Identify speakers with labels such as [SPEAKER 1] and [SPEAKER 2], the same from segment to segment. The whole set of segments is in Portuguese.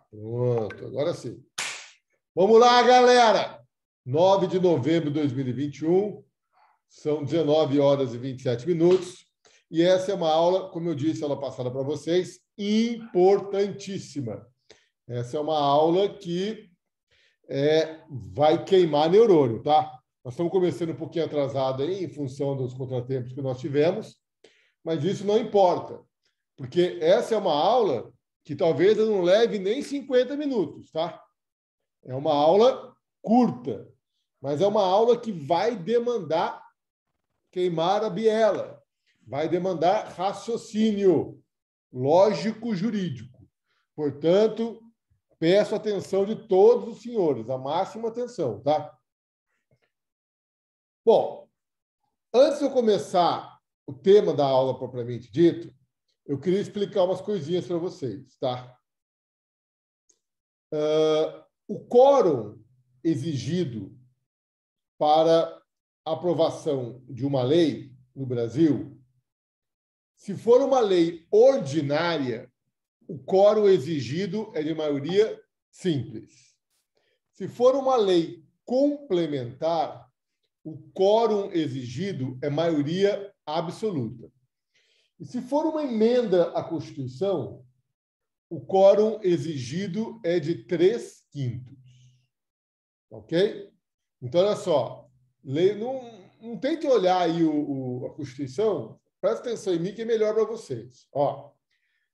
[SPEAKER 1] Pronto, agora sim. Vamos lá, galera! 9 de novembro de 2021, são 19 horas e 27 minutos, e essa é uma aula, como eu disse, aula passada para vocês, importantíssima. Essa é uma aula que vai queimar neurônio, tá? Nós estamos começando um pouquinho atrasado aí, em função dos contratempos que nós tivemos, mas isso não importa, porque essa é uma aula que talvez eu não leve nem 50 minutos, tá? É uma aula curta, mas é uma aula que vai demandar queimar a biela, vai demandar raciocínio lógico-jurídico. Portanto, peço a atenção de todos os senhores, a máxima atenção, tá? Bom, antes de eu começar o tema da aula propriamente dito, eu queria explicar umas coisinhas para vocês, tá? O quórum exigido para aprovação de uma lei no Brasil, se for uma lei ordinária, o quórum exigido é de maioria simples. Se for uma lei complementar, o quórum exigido é maioria absoluta. E se for uma emenda à Constituição, o quórum exigido é de 3/5. Ok? Então, olha só, não tente olhar aí a Constituição, presta atenção em mim que é melhor para vocês. Ó,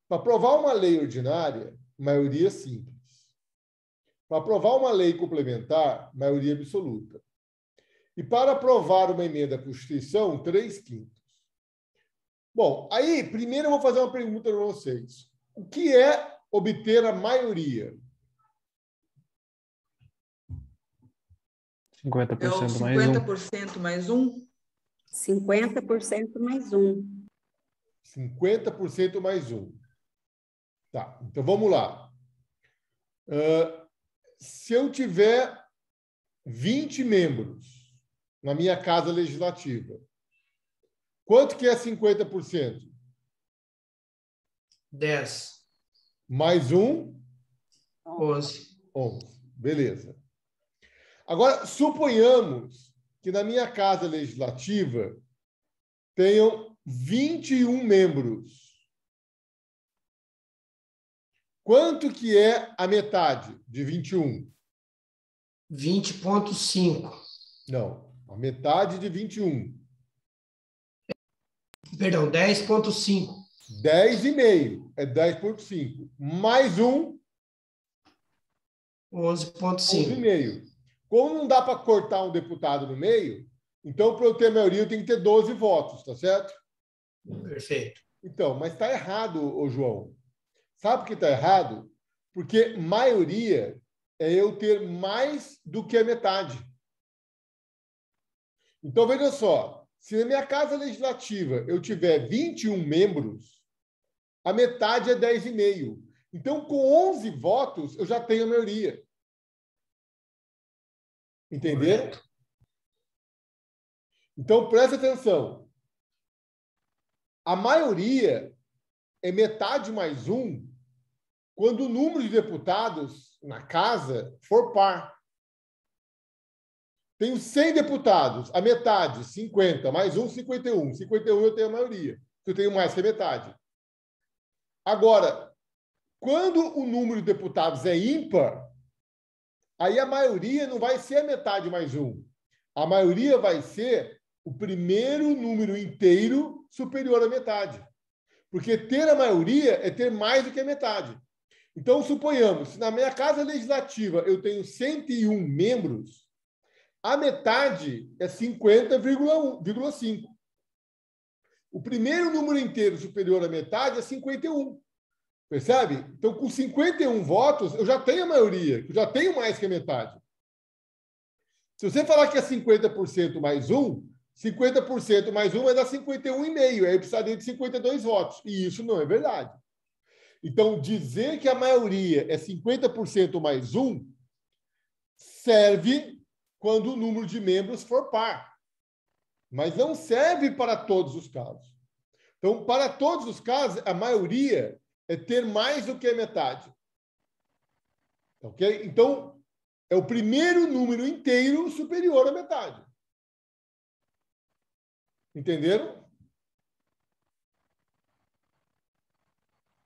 [SPEAKER 1] para aprovar uma lei ordinária, maioria simples. Para aprovar uma lei complementar, maioria absoluta. E para aprovar uma emenda à Constituição, 3/5. Bom, aí, primeiro eu vou fazer uma pergunta para vocês. O que é obter a maioria?
[SPEAKER 2] 50% mais
[SPEAKER 3] 50% mais um?
[SPEAKER 4] 50% mais um.
[SPEAKER 1] 50% mais um. Tá, então vamos lá. Se eu tiver 20 membros na minha casa legislativa, quanto que é 50%?
[SPEAKER 2] 10.
[SPEAKER 1] Mais um?
[SPEAKER 2] 11.
[SPEAKER 1] 11. Beleza. Agora, suponhamos que na minha casa legislativa tenham 21 membros. Quanto que é a metade de 21?
[SPEAKER 2] 20,5.
[SPEAKER 1] Não, a metade de 21.
[SPEAKER 2] Perdão, 10,5.
[SPEAKER 1] 10,5. É 10,5. Mais um?
[SPEAKER 2] 11,5.
[SPEAKER 1] 11,5. Como não dá para cortar um deputado no meio, então, para eu ter maioria, eu tenho que ter 12 votos, tá certo?
[SPEAKER 2] Perfeito.
[SPEAKER 1] Então, mas está errado, ô João. Sabe por que está errado? Porque maioria é eu ter mais do que a metade. Então, veja só. Se na minha casa legislativa eu tiver 21 membros, a metade é 10,5. Então, com 11 votos, eu já tenho a maioria. Entenderam? Então, presta atenção. A maioria é metade mais um quando o número de deputados na casa for par. Tenho 100 deputados, a metade, 50, mais um, 51. 51 eu tenho a maioria, eu tenho mais que a metade. Agora, quando o número de deputados é ímpar, aí a maioria não vai ser a metade mais um. A maioria vai ser o primeiro número inteiro superior à metade. Porque ter a maioria é ter mais do que a metade. Então, suponhamos, se na minha casa legislativa eu tenho 101 membros, a metade é 50,5. O primeiro número inteiro superior à metade é 51. Percebe? Então, com 51 votos, eu já tenho a maioria, eu já tenho mais que a metade. Se você falar que é 50% mais um, 50% mais um vai dar 51,5. Aí eu precisaria de 52 votos. E isso não é verdade. Então, dizer que a maioria é 50% mais um serve quando o número de membros for par. Mas não serve para todos os casos. Então, para todos os casos, a maioria é ter mais do que a metade. Ok? Então, é o primeiro número inteiro superior à metade. Entenderam?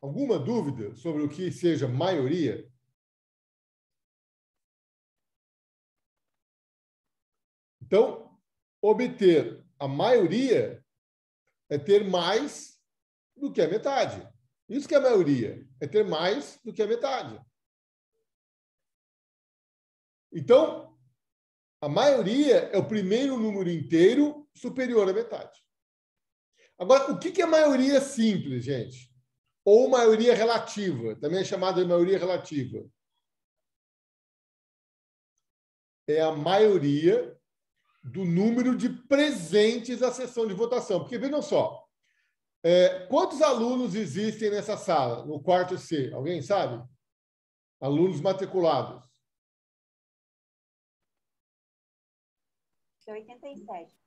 [SPEAKER 1] Alguma dúvida sobre o que seja maioria? Então, obter a maioria é ter mais do que a metade. Isso que é a maioria, é ter mais do que a metade. Então, a maioria é o primeiro número inteiro superior à metade. Agora, o que é maioria simples, gente? Ou maioria relativa, também é chamada de maioria relativa. É a maioria do número de presentes à sessão de votação. Porque, vejam só, quantos alunos existem nessa sala, no quarto C? Alguém sabe? Alunos matriculados.
[SPEAKER 4] 87.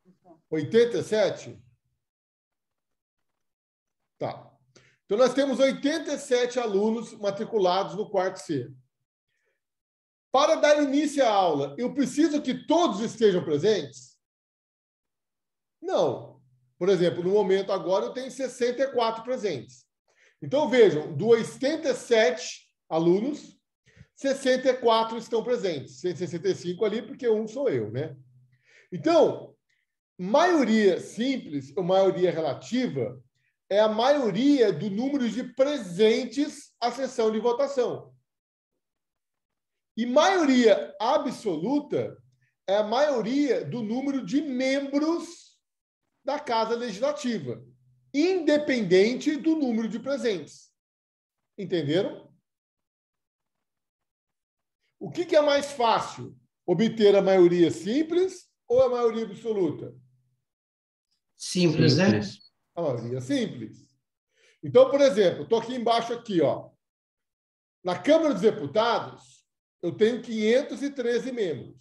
[SPEAKER 1] 87? Tá. Então, nós temos 87 alunos matriculados no quarto C. Para dar início à aula, eu preciso que todos estejam presentes? Não. Por exemplo, no momento agora, eu tenho 64 presentes. Então, vejam, dos 87 alunos, 64 estão presentes. 165 ali, porque um sou eu, né? Então, maioria simples ou maioria relativa é a maioria do número de presentes à sessão de votação. E maioria absoluta é a maioria do número de membros da Casa Legislativa, independente do número de presentes. Entenderam? O que é mais fácil? Obter a maioria simples ou a maioria absoluta?
[SPEAKER 2] Simples, né?
[SPEAKER 1] A maioria simples. Então, por exemplo, estou aqui embaixo aqui, ó. Na Câmara dos Deputados, eu tenho 513 membros.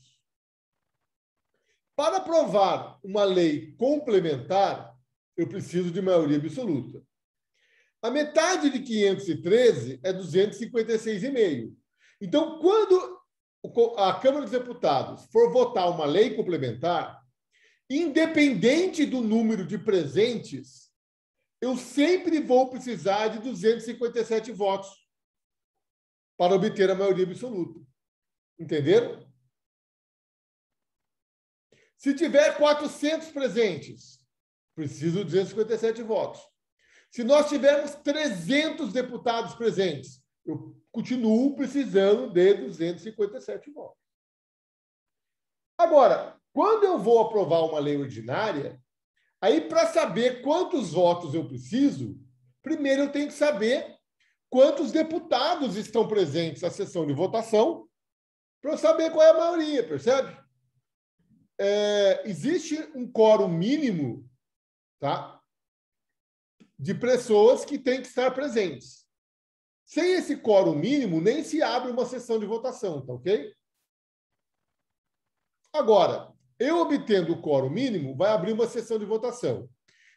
[SPEAKER 1] Para aprovar uma lei complementar, eu preciso de maioria absoluta. A metade de 513 é 256,5. Então, quando a Câmara dos Deputados for votar uma lei complementar, independente do número de presentes, eu sempre vou precisar de 257 votos para obter a maioria absoluta. Entenderam? Se tiver 400 presentes, preciso de 257 votos. Se nós tivermos 300 deputados presentes, eu continuo precisando de 257 votos. Agora, quando eu vou aprovar uma lei ordinária, aí para saber quantos votos eu preciso, primeiro eu tenho que saber quantos deputados estão presentes na sessão de votação para eu saber qual é a maioria, percebe? Existe um quórum mínimo, tá, de pessoas que têm que estar presentes. Sem esse quórum mínimo, nem se abre uma sessão de votação, tá ok? Agora, eu obtendo o quórum mínimo, vai abrir uma sessão de votação.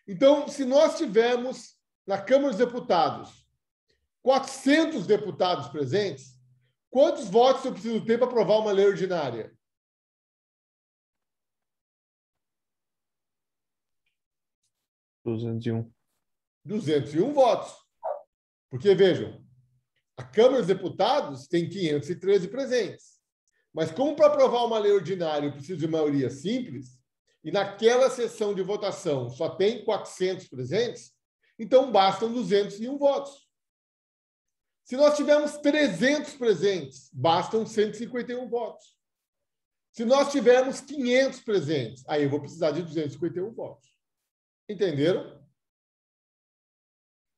[SPEAKER 1] Então, se nós tivermos na Câmara dos Deputados 400 deputados presentes, quantos votos eu preciso ter para aprovar uma lei ordinária?
[SPEAKER 3] 201.
[SPEAKER 1] 201 votos. Porque, vejam, a Câmara dos Deputados tem 513 presentes. Mas como para aprovar uma lei ordinária eu preciso de maioria simples, e naquela sessão de votação só tem 400 presentes, então bastam 201 votos. Se nós tivermos 300 presentes, bastam 151 votos. Se nós tivermos 500 presentes, aí eu vou precisar de 251 votos. Entenderam?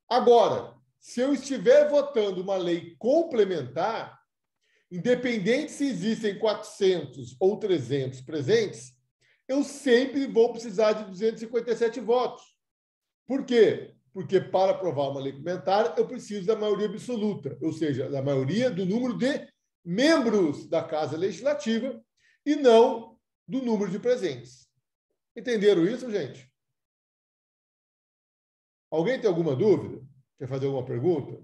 [SPEAKER 1] Agora, se eu estiver votando uma lei complementar, independente se existem 400 ou 300 presentes, eu sempre vou precisar de 257 votos. Por quê? Porque para aprovar uma lei complementar, eu preciso da maioria absoluta, ou seja, da maioria do número de membros da Casa Legislativa e não do número de presentes. Entenderam isso, gente? Alguém tem alguma dúvida? Quer fazer alguma pergunta?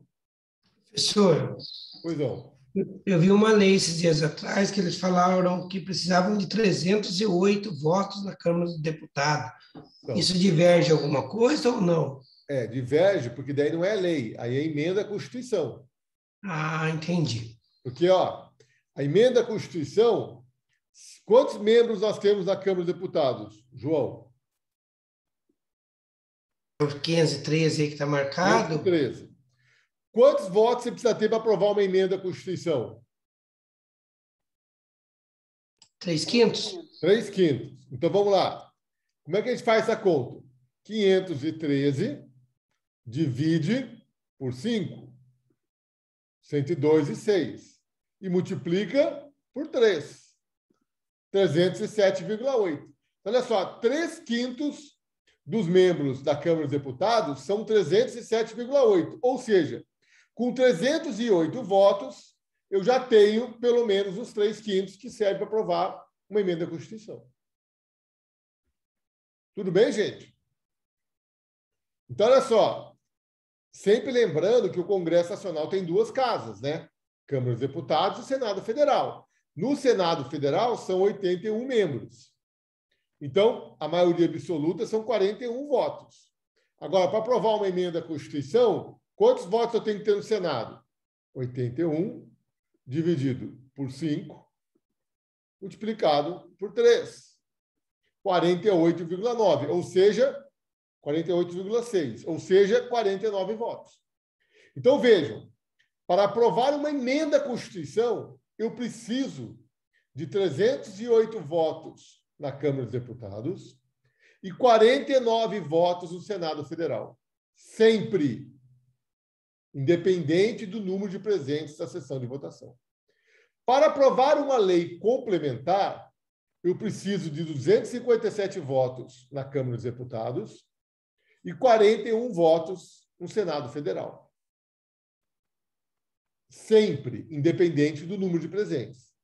[SPEAKER 2] Professor,
[SPEAKER 1] Pois não.
[SPEAKER 2] Eu vi uma lei esses dias atrás que eles falaram que precisavam de 308 votos na Câmara dos Deputados.
[SPEAKER 1] Então,
[SPEAKER 2] Isso diverge alguma coisa ou não?
[SPEAKER 1] diverge, porque daí não é lei, aí é emenda à Constituição.
[SPEAKER 2] Ah, entendi.
[SPEAKER 1] Porque, ó, a emenda à Constituição, quantos membros nós temos na Câmara dos Deputados, João?
[SPEAKER 2] O 513 aí que está marcado,
[SPEAKER 1] 13. Quantos votos você precisa ter para aprovar uma emenda à Constituição?
[SPEAKER 2] 3/5.
[SPEAKER 1] 3/5. Então, vamos lá. Como é que a gente faz essa conta? 513 divide por 5. 102,6. E multiplica por 3. 307,8. Olha só, 3/5 dos membros da Câmara dos Deputados são 307,8. Ou seja, com 308 votos, eu já tenho pelo menos os 3/5 que servem para aprovar uma emenda à Constituição. Tudo bem, gente? Então, olha só. Sempre lembrando que o Congresso Nacional tem duas casas, né? Câmara dos Deputados e Senado Federal. No Senado Federal, são 81 membros. Então, a maioria absoluta são 41 votos. Agora, para aprovar uma emenda à Constituição, quantos votos eu tenho que ter no Senado? 81 dividido por 5, multiplicado por 3. 48,9, ou seja, 48,6, ou seja, 49 votos. Então, vejam, para aprovar uma emenda à Constituição, eu preciso de 308 votos na Câmara dos Deputados e 49 votos no Senado Federal. Sempre. Independente do número de presentes da sessão de votação. Para aprovar uma lei complementar, eu preciso de 257 votos na Câmara dos Deputados e 41 votos no Senado Federal. Sempre, independente do número de presentes.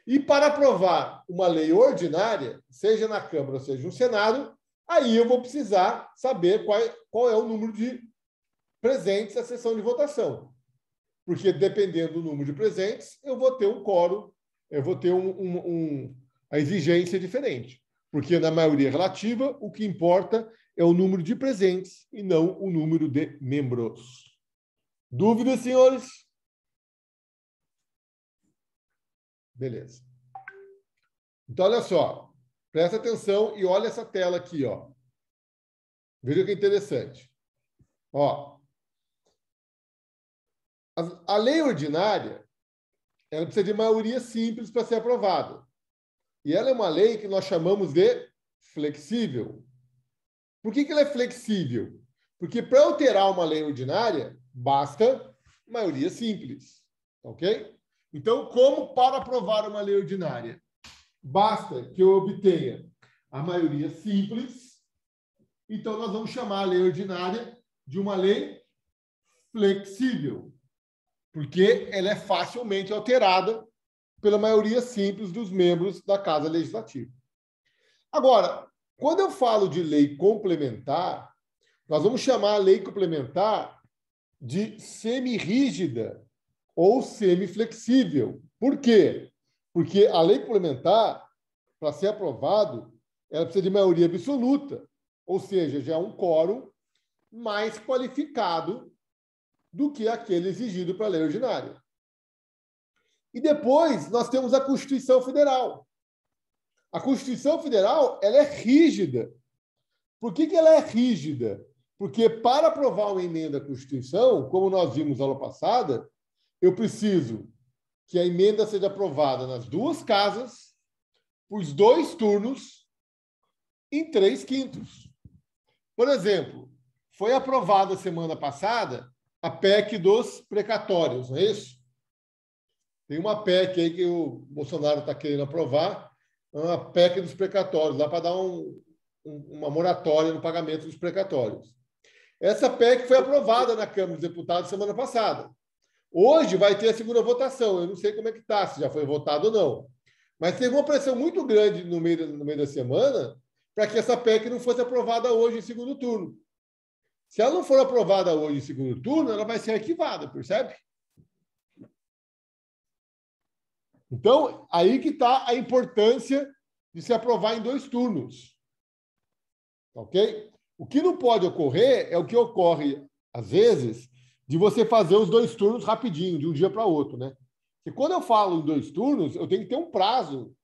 [SPEAKER 1] E para aprovar uma lei ordinária, seja na Câmara ou seja no Senado, aí eu vou precisar saber qual é o número de presentes da sessão de votação. Porque, dependendo do número de presentes, eu vou ter um quórum, eu vou ter a exigência diferente. Porque, na maioria relativa, o que importa é o número de presentes e não o número de membros. Dúvidas, senhores? Beleza. Então, olha só. Presta atenção e olha essa tela aqui, ó. Veja que interessante. Ó. A lei ordinária, ela precisa de maioria simples para ser aprovada. E ela é uma lei que nós chamamos de flexível. Por que ela é flexível? Porque para alterar uma lei ordinária, basta maioria simples. Ok? Então, como para aprovar uma lei ordinária? Basta que eu obtenha a maioria simples. Então, nós vamos chamar a lei ordinária de uma lei flexível. Porque ela é facilmente alterada pela maioria simples dos membros da Casa Legislativa. Agora, quando eu falo de lei complementar, nós vamos chamar a lei complementar de semirrígida ou semiflexível. Por quê? Porque a lei complementar, para ser aprovado, ela precisa de maioria absoluta, ou seja, já é um quórum mais qualificado do que aquele exigido para a lei ordinária. E depois nós temos a Constituição Federal. A Constituição Federal ela é rígida. Por que ela é rígida? Porque para aprovar uma emenda à Constituição, como nós vimos na aula passada, eu preciso que a emenda seja aprovada nas duas casas, por 2 turnos, em 3/5. Por exemplo, foi aprovada semana passada a PEC dos precatórios, não é isso? Tem uma PEC aí que o Bolsonaro está querendo aprovar, uma PEC dos precatórios, lá para dar uma moratória no pagamento dos precatórios. Essa PEC foi aprovada na Câmara dos Deputados semana passada. Hoje vai ter a segunda votação. Eu não sei como é que está, se já foi votado ou não. Mas teve uma pressão muito grande no meio da semana para que essa PEC não fosse aprovada hoje em segundo turno. Se ela não for aprovada hoje em segundo turno, ela vai ser arquivada, percebe? Então, aí que está a importância de se aprovar em 2 turnos. Ok? O que não pode ocorrer é o que ocorre, às vezes, de você fazer os 2 turnos rapidinho, de um dia para outro, né? Porque quando eu falo em 2 turnos, eu tenho que ter um prazo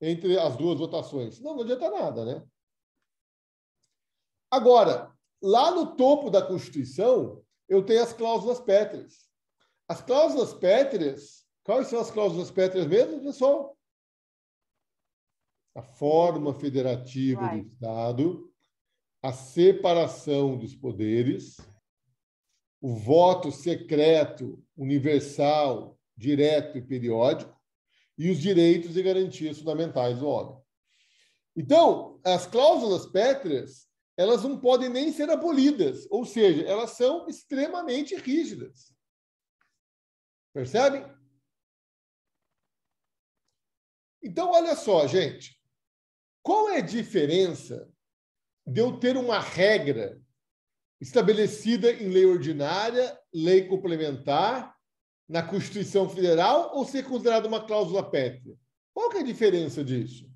[SPEAKER 1] entre as 2 votações. Senão não adianta nada, né? Agora, lá no topo da Constituição, eu tenho as cláusulas pétreas. As cláusulas pétreas, quais são as cláusulas pétreas mesmo, pessoal? A forma federativa do Estado, a separação dos poderes, o voto secreto, universal, direto e periódico, e os direitos e garantias fundamentais do homem. Então, as cláusulas pétreas, elas não podem nem ser abolidas, ou seja, elas são extremamente rígidas. Percebem? Então, olha só, gente. Qual é a diferença de eu ter uma regra estabelecida em lei ordinária, lei complementar, na Constituição Federal, ou ser considerada uma cláusula pétrea? Qual que é a diferença disso?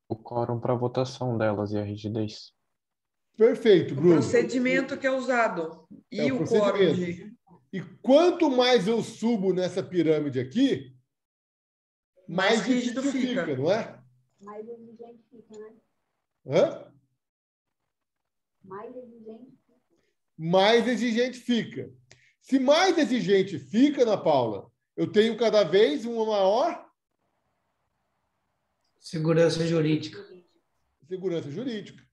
[SPEAKER 3] O quórum para votação delas e a rigidez.
[SPEAKER 1] Perfeito, Bruno.
[SPEAKER 5] O procedimento que é usado e o quórum de...
[SPEAKER 1] E quanto mais eu subo nessa pirâmide aqui, mais
[SPEAKER 5] rígido fica,
[SPEAKER 1] não é?
[SPEAKER 4] Mais exigente fica, né?
[SPEAKER 1] Hã?
[SPEAKER 4] Mais exigente fica.
[SPEAKER 1] Mais exigente fica. Se mais exigente fica, Ana Paula, eu tenho cada vez uma maior
[SPEAKER 2] Segurança jurídica.
[SPEAKER 1] segurança jurídica.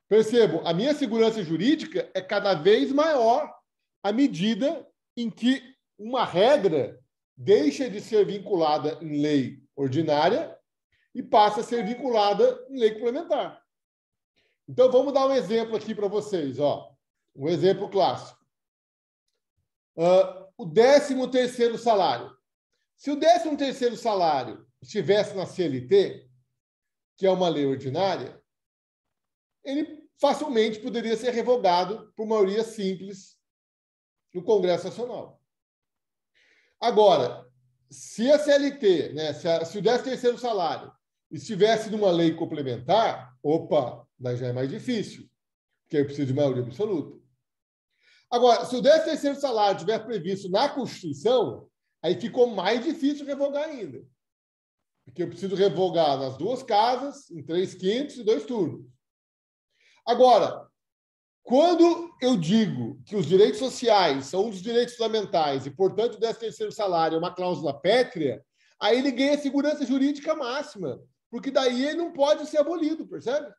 [SPEAKER 1] Percebo, a minha segurança jurídica é cada vez maior à medida em que uma regra deixa de ser vinculada em lei ordinária e passa a ser vinculada em lei complementar. Então, vamos dar um exemplo aqui para vocês. Ó. Um exemplo clássico. O 13º salário. Se o 13º salário estivesse na CLT, que é uma lei ordinária, ele facilmente poderia ser revogado por maioria simples no Congresso Nacional. Agora, se a CLT, né, se o 13º salário estivesse numa lei complementar, opa, daí já é mais difícil, porque aí precisa de maioria absoluta. Agora, se o 13º salário estiver previsto na Constituição, aí ficou mais difícil revogar ainda. Porque eu preciso revogar nas 2 casas, em 3/5 e 2 turnos. Agora, quando eu digo que os direitos sociais são um dos direitos fundamentais e, portanto, o 13º salário é uma cláusula pétrea, aí ele ganha segurança jurídica máxima, porque daí ele não pode ser abolido, percebe?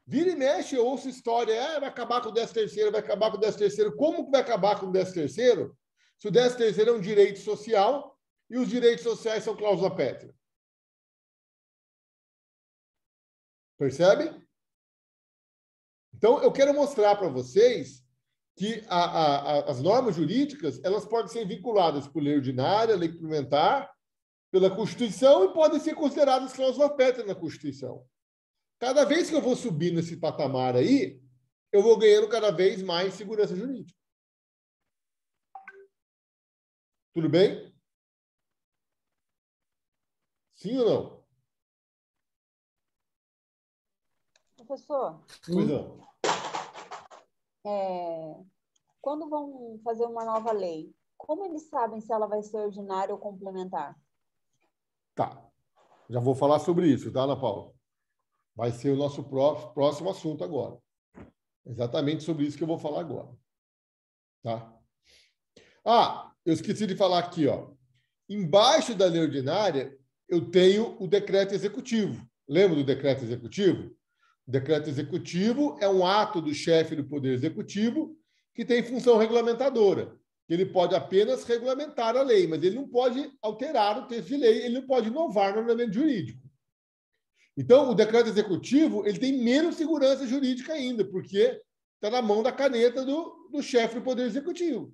[SPEAKER 1] Vira e mexe, eu ouço história, vai acabar com o 13º, vai acabar com o 13º. Como que vai acabar com o 13º? Se o 13º é um direito social e os direitos sociais são cláusula pétrea. Percebe? Então, eu quero mostrar para vocês que as normas jurídicas elas podem ser vinculadas por lei ordinária, lei complementar, pela Constituição e podem ser consideradas cláusula pétrea na Constituição. Cada vez que eu vou subir nesse patamar aí, eu vou ganhando cada vez mais segurança jurídica. Tudo bem? Sim ou não?
[SPEAKER 6] Professor,
[SPEAKER 1] Pois não.
[SPEAKER 6] quando vão fazer uma nova lei, como eles sabem se ela vai ser ordinária ou complementar?
[SPEAKER 1] Tá. Já vou falar sobre isso, tá, Ana Paula? Vai ser o nosso próximo assunto agora. Exatamente sobre isso que eu vou falar agora. Tá? Eu esqueci de falar aqui, ó. Embaixo da lei ordinária, eu tenho o decreto executivo. Lembra do decreto executivo? O decreto executivo é um ato do chefe do Poder Executivo que tem função regulamentadora. Ele pode apenas regulamentar a lei, mas ele não pode alterar o texto de lei, ele não pode inovar no ordenamento jurídico. Então, o decreto executivo ele tem menos segurança jurídica ainda, porque está na mão da caneta do chefe do Poder Executivo.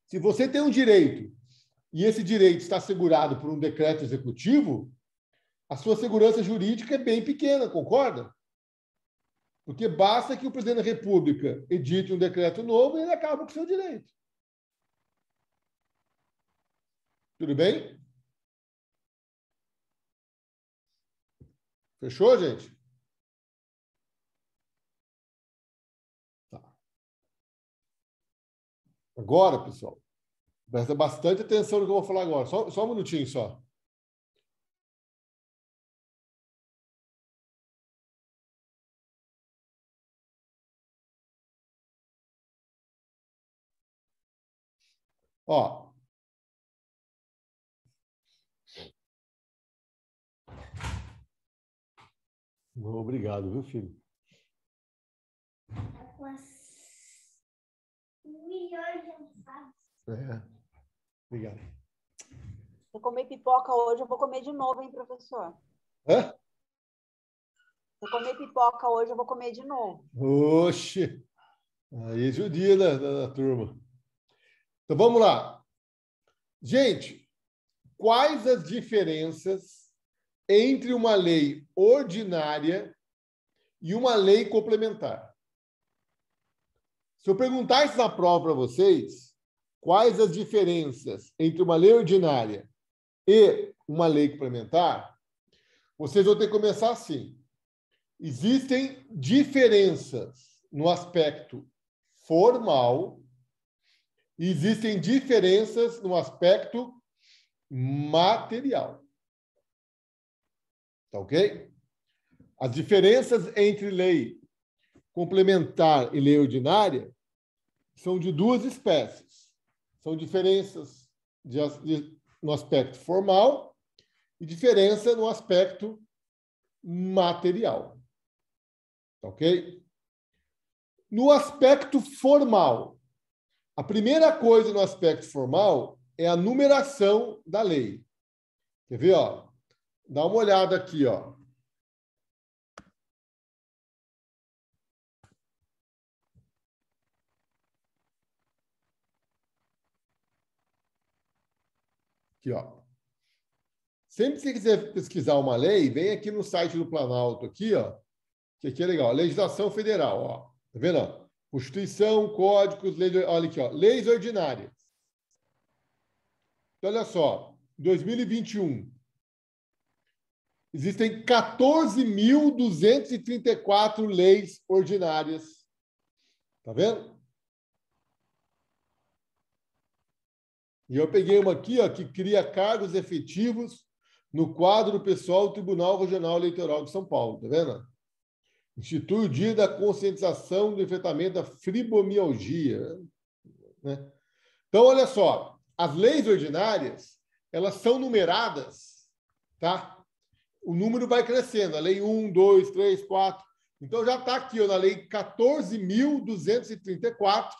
[SPEAKER 1] Se você tem um direito e esse direito está assegurado por um decreto executivo, a sua segurança jurídica é bem pequena, concorda? Porque basta que o presidente da República edite um decreto novo e ele acaba com o seu direito. Tudo bem? Fechou, gente? Tá. Agora, pessoal, presta bastante atenção no que eu vou falar agora. Só um minutinho só. Ó. Obrigado, viu, filho? Obrigado.
[SPEAKER 6] Se eu comer pipoca hoje, eu vou comer de novo, hein, professor?
[SPEAKER 1] Hã?
[SPEAKER 6] Se eu comer pipoca hoje, eu vou comer de novo.
[SPEAKER 1] Oxe! Aí judia da turma. Então, vamos lá. Gente, quais as diferenças entre uma lei ordinária e uma lei complementar? Se eu perguntar isso na prova para vocês, quais as diferenças entre uma lei ordinária e uma lei complementar, vocês vão ter que começar assim. Existem diferenças no aspecto formal e existem diferenças no aspecto material. Tá ok? As diferenças entre lei complementar e lei ordinária são de duas espécies. São diferenças no aspecto formal e diferença no aspecto material. Tá ok? No aspecto formal, a primeira coisa no aspecto formal é a numeração da lei. Quer ver? Ó? Dá uma olhada aqui, ó. Aqui, ó. Sempre que você quiser pesquisar uma lei, vem aqui no site do Planalto, aqui, ó, que aqui é legal. Legislação federal, ó. Tá vendo? Ó? Constituição, códigos, leis, olha aqui, ó. Leis ordinárias. Então, olha só. 2021. Existem 14.234 leis ordinárias. Tá vendo? E eu peguei uma aqui, ó, que cria cargos efetivos no quadro pessoal do Tribunal Regional Eleitoral de São Paulo. Tá vendo? Institui o Dia da Conscientização do Enfrentamento da Fibromialgia. Né? Então, olha só. As leis ordinárias, elas são numeradas, tá? O número vai crescendo. A lei 1, 2, 3, 4. Então, já está aqui, ó, na lei 14.234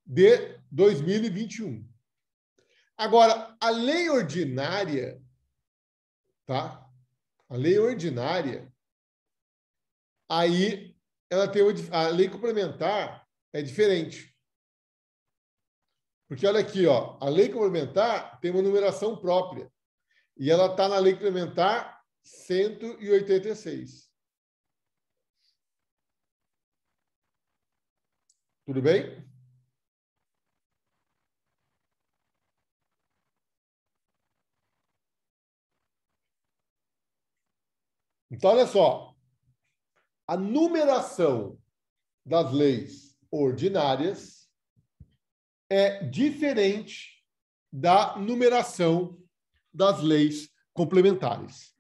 [SPEAKER 1] de 2021. Agora, a lei ordinária, tá? A lei ordinária, aí ela tem a lei complementar é diferente. Porque olha aqui, ó, a lei complementar tem uma numeração própria. E ela está na lei complementar 186. Tudo bem? Então, olha só. A numeração das leis ordinárias é diferente da numeração das leis complementares.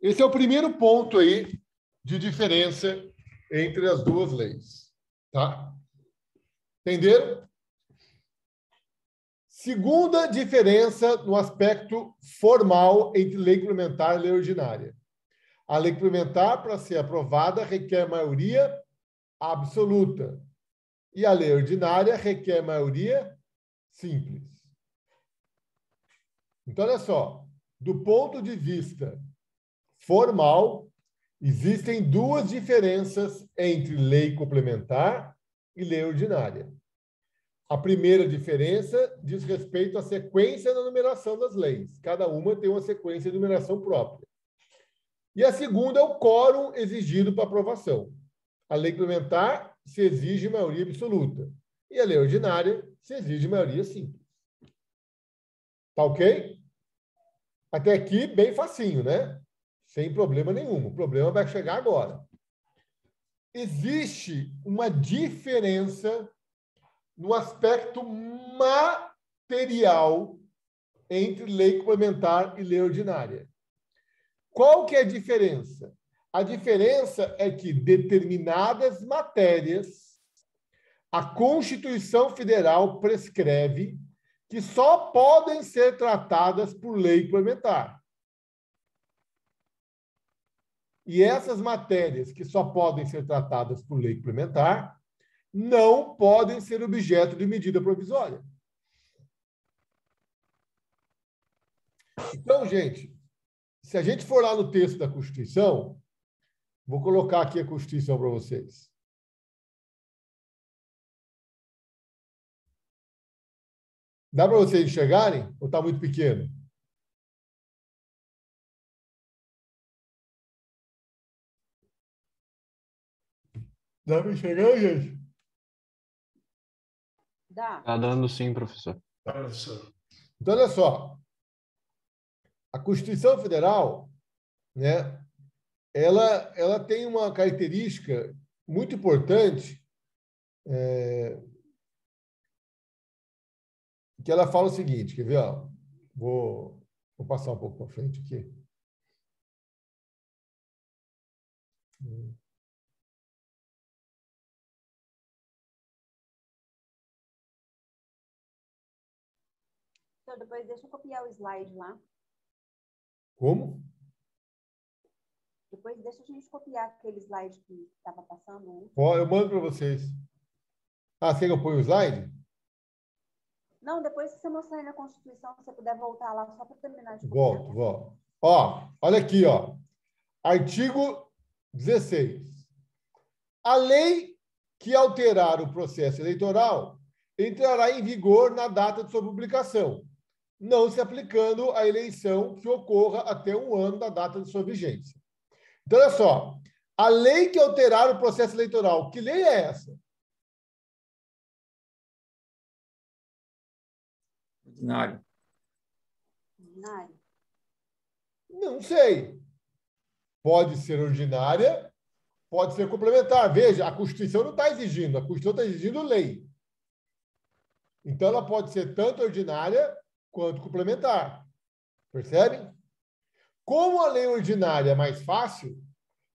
[SPEAKER 1] Esse é o primeiro ponto aí de diferença entre as duas leis. Tá? Entenderam? Segunda diferença no aspecto formal entre lei complementar e lei ordinária. A lei complementar, para ser aprovada, requer maioria absoluta. E a lei ordinária requer maioria simples. Então, olha só. Do ponto de vista formal, existem duas diferenças entre lei complementar e lei ordinária. A primeira diferença diz respeito à sequência da numeração das leis. Cada uma tem uma sequência de numeração própria. E a segunda é o quórum exigido para aprovação. A lei complementar se exige maioria absoluta. E a lei ordinária se exige maioria simples. Tá ok? Até aqui, bem facinho, né? Sem problema nenhum. O problema vai chegar agora. Existe uma diferença no aspecto material entre lei complementar e lei ordinária. Qual que é a diferença? A diferença é que determinadas matérias a Constituição Federal prescreve que só podem ser tratadas por lei complementar. E essas matérias que só podem ser tratadas por lei complementar não podem ser objeto de medida provisória. Então, gente, se a gente for lá no texto da Constituição, vou colocar aqui a Constituição para vocês. Dá para vocês enxergarem? Ou está muito pequeno? Dá para enxergar, gente?
[SPEAKER 6] Dá.
[SPEAKER 3] Tá dando sim, professor.
[SPEAKER 1] Então, olha só. A Constituição Federal, né, ela tem uma característica muito importante, que ela fala o seguinte, quer ver? Ó, vou passar um pouco para frente aqui.
[SPEAKER 6] Então, depois deixa eu copiar o slide lá.
[SPEAKER 1] Como?
[SPEAKER 6] Depois deixa a gente copiar aquele slide que estava passando.
[SPEAKER 1] Ó, eu mando para vocês. Ah, você que eu ponho o slide?
[SPEAKER 6] Não, depois que você mostrar aí na Constituição, se você puder voltar lá só para terminar de copiar.
[SPEAKER 1] Volto. Ó, olha aqui, ó. Artigo 16. A lei que alterar o processo eleitoral entrará em vigor na data de sua publicação, não se aplicando à eleição que ocorra até 1 ano da data de sua vigência. Então, olha só. A lei que alterar o processo eleitoral, que lei é essa?
[SPEAKER 7] Ordinário.
[SPEAKER 6] Ordinário.
[SPEAKER 1] Não sei. Pode ser ordinária, pode ser complementar. Veja, a Constituição não está exigindo, a Constituição está exigindo lei. Então, ela pode ser tanto ordinária quanto complementar. Percebem? Como a lei ordinária é mais fácil,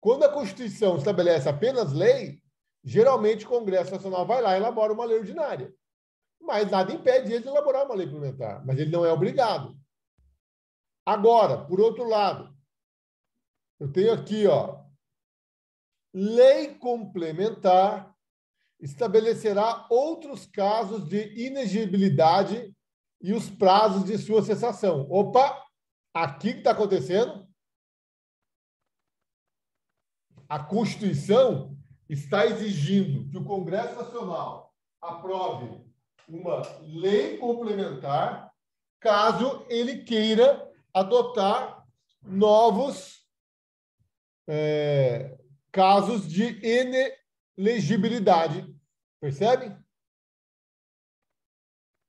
[SPEAKER 1] quando a Constituição estabelece apenas lei, geralmente o Congresso Nacional vai lá e elabora uma lei ordinária. Mas nada impede ele de elaborar uma lei complementar, mas ele não é obrigado. Agora, por outro lado, eu tenho aqui, ó, lei complementar estabelecerá outros casos de inexigibilidade e os prazos de sua cessação. Opa, aqui que está acontecendo? A Constituição está exigindo que o Congresso Nacional aprove uma lei complementar caso ele queira adotar novos casos de inelegibilidade. Percebe?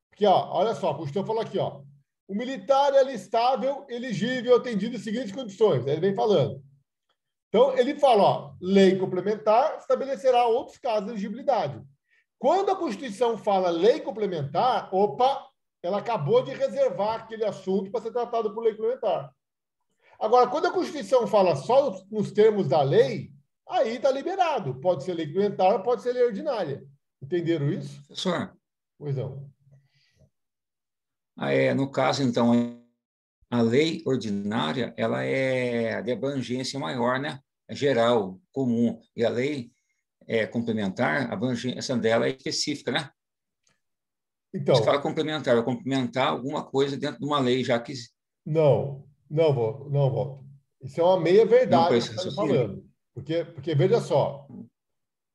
[SPEAKER 1] Porque, ó, olha só, a Constituição falou aqui, ó, o militar é listável, elegível, atendido as seguintes condições. Aí ele vem falando. Então, ele fala, ó, lei complementar estabelecerá outros casos de elegibilidade. Quando a Constituição fala lei complementar, opa, ela acabou de reservar aquele assunto para ser tratado por lei complementar. Agora, quando a Constituição fala só nos termos da lei, aí está liberado. Pode ser lei complementar, pode ser lei ordinária. Entenderam isso?
[SPEAKER 7] Professor?
[SPEAKER 1] Pois não.
[SPEAKER 7] No caso, então, a lei ordinária, ela é de abrangência maior, né? É geral, comum. E a lei complementar, a abrangência dela é específica, né?
[SPEAKER 1] Então,
[SPEAKER 7] se fala complementar, vai complementar alguma coisa dentro de uma lei, já que...
[SPEAKER 1] Não, Walter. Isso é uma meia-verdade que você está falando. Porque, veja só,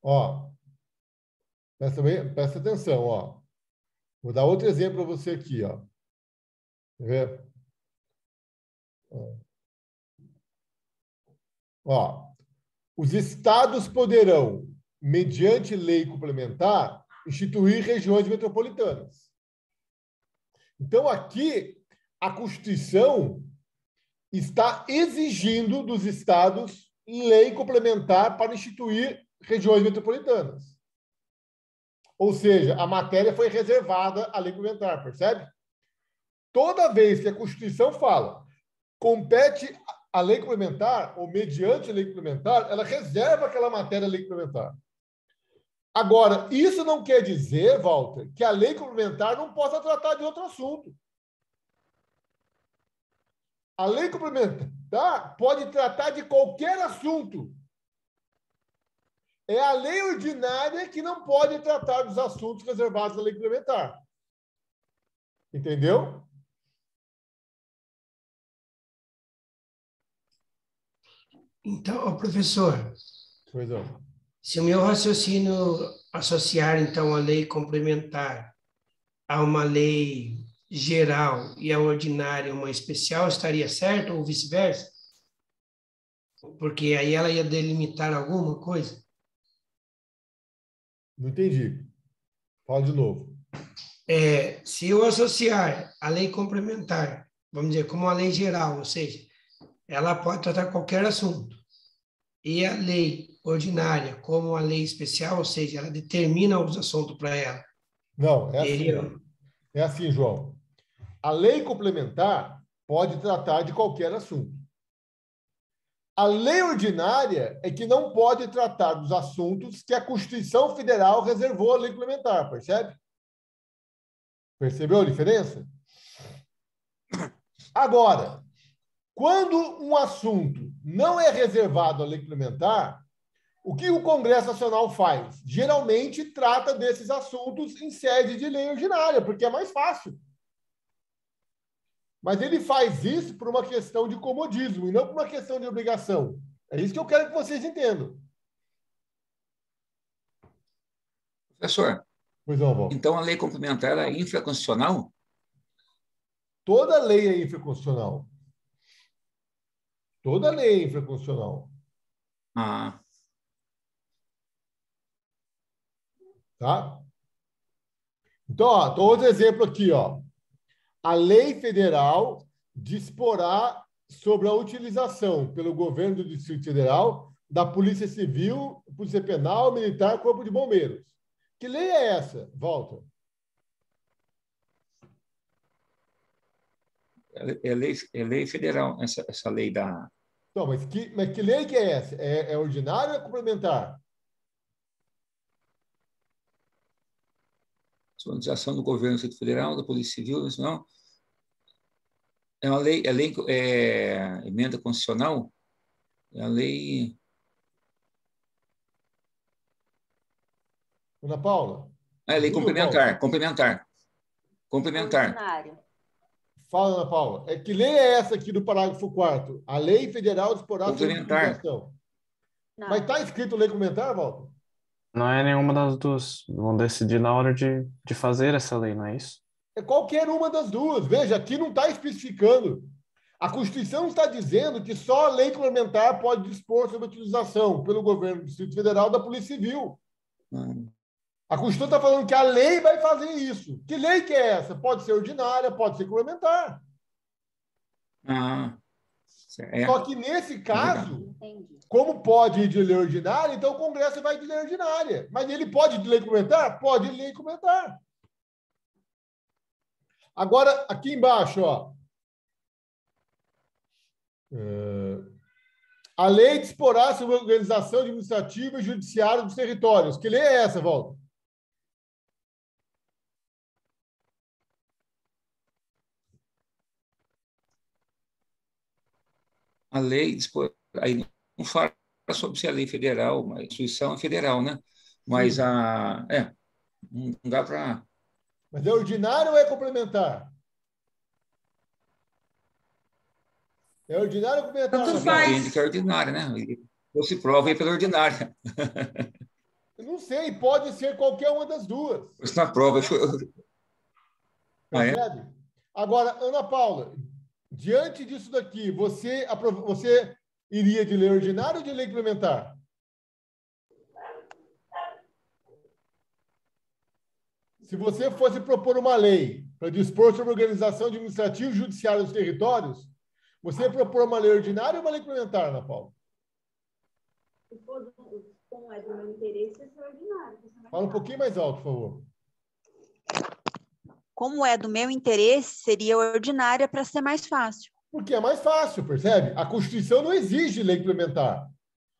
[SPEAKER 1] ó, presta atenção, ó. Vou dar outro exemplo para você aqui, ó. Quer ver? Ó, os estados poderão, mediante lei complementar, instituir regiões metropolitanas. Então, aqui, a Constituição está exigindo dos estados lei complementar para instituir regiões metropolitanas. Ou seja, a matéria foi reservada à lei complementar, percebe? Toda vez que a Constituição fala compete a lei complementar, ou mediante a lei complementar, ela reserva aquela matéria à lei complementar. Agora, isso não quer dizer, Walter, que a lei complementar não possa tratar de outro assunto. A lei complementar pode tratar de qualquer assunto. É a lei ordinária que não pode tratar dos assuntos reservados à lei complementar. Entendeu?
[SPEAKER 2] Então, professor,
[SPEAKER 1] Pois é.
[SPEAKER 2] se o meu raciocínio associar, então, a lei complementar a uma lei geral e a ordinária uma especial, estaria certo ou vice-versa? Porque aí ela ia delimitar alguma coisa?
[SPEAKER 1] Não entendi. Fala de novo.
[SPEAKER 2] Se eu associar a lei complementar, vamos dizer, como a lei geral, ou seja, ela pode tratar qualquer assunto, e a lei ordinária como a lei especial, ou seja, ela determina os assuntos para ela.
[SPEAKER 1] Não, é assim. É assim, João. A lei complementar pode tratar de qualquer assunto. A lei ordinária é que não pode tratar dos assuntos que a Constituição Federal reservou à lei complementar, percebe? Percebeu a diferença? Agora, quando um assunto não é reservado à lei complementar, o que o Congresso Nacional faz? Geralmente trata desses assuntos em sede de lei ordinária, porque é mais fácil. Mas ele faz isso por uma questão de comodismo e não por uma questão de obrigação. É isso que eu quero que vocês entendam.
[SPEAKER 7] Professor,
[SPEAKER 1] Pois não, Val.
[SPEAKER 7] então a lei complementar é infraconstitucional?
[SPEAKER 1] Toda lei é infraconstitucional. Toda lei é infraconstitucional.
[SPEAKER 7] Ah,
[SPEAKER 1] Tá? Então, ó, dou outro exemplo aqui, ó. A lei federal disporá sobre a utilização pelo governo do Distrito Federal da Polícia Civil, Polícia Penal, Militar, Corpo de Bombeiros. Que lei é essa, Walter?
[SPEAKER 7] é lei federal, essa lei da...
[SPEAKER 1] Não, mas que lei que é essa? É ordinária ou é complementar?
[SPEAKER 7] Organização do governo do Distrito Federal, da Polícia Civil, não? É uma lei, emenda constitucional, é a lei...
[SPEAKER 1] Ana Paula?
[SPEAKER 7] É lei complementar, complementar.
[SPEAKER 6] Ordinário.
[SPEAKER 1] Fala, Ana Paula. Que lei é essa aqui do parágrafo 4º? A lei federal disporá sobre utilização.
[SPEAKER 6] Não.
[SPEAKER 1] Mas está escrito lei complementar, Walter?
[SPEAKER 3] Não é nenhuma das duas. Vão decidir na hora de fazer essa lei, não é isso?
[SPEAKER 1] É qualquer uma das duas. Veja, aqui não está especificando. A Constituição está dizendo que só a lei complementar pode dispor sobre a utilização pelo governo do Distrito Federal da Polícia Civil. A Constituição está falando que a lei vai fazer isso. Que lei que é essa? Pode ser ordinária, pode ser complementar. Só que nesse caso, como pode ir de lei ordinária, então o Congresso vai de lei ordinária. Mas ele pode ir de lei complementar? Pode ir de lei complementar. Agora, aqui embaixo, ó. A lei disporá sobre a organização administrativa e judiciária dos territórios. Que lei é essa, Walter?
[SPEAKER 7] A lei dispõe, aí não fala sobre se é lei federal, mas a Constituição é federal, né? Mas não dá para...
[SPEAKER 1] Mas é ordinário ou é complementar? É ordinário ou complementar?
[SPEAKER 5] Tanto faz.
[SPEAKER 7] Entende que é ordinária, né? Ou se prova aí pela ordinária.
[SPEAKER 1] Eu não sei, pode ser qualquer uma das duas.
[SPEAKER 7] Isso na prova...
[SPEAKER 1] Percebe? Agora, Ana Paula, diante disso daqui, você iria de lei ordinária ou de lei complementar? Se você fosse propor uma lei para dispor sobre a organização administrativa e judiciária dos territórios, você ia propor uma lei ordinária ou uma lei complementar, Ana Paula?
[SPEAKER 4] Se for como é do meu interesse, é extraordinário.
[SPEAKER 1] Fala um pouquinho mais alto, por favor.
[SPEAKER 6] Como é do meu interesse, seria ordinária para ser mais fácil.
[SPEAKER 1] Porque é mais fácil, percebe? A Constituição não exige lei complementar.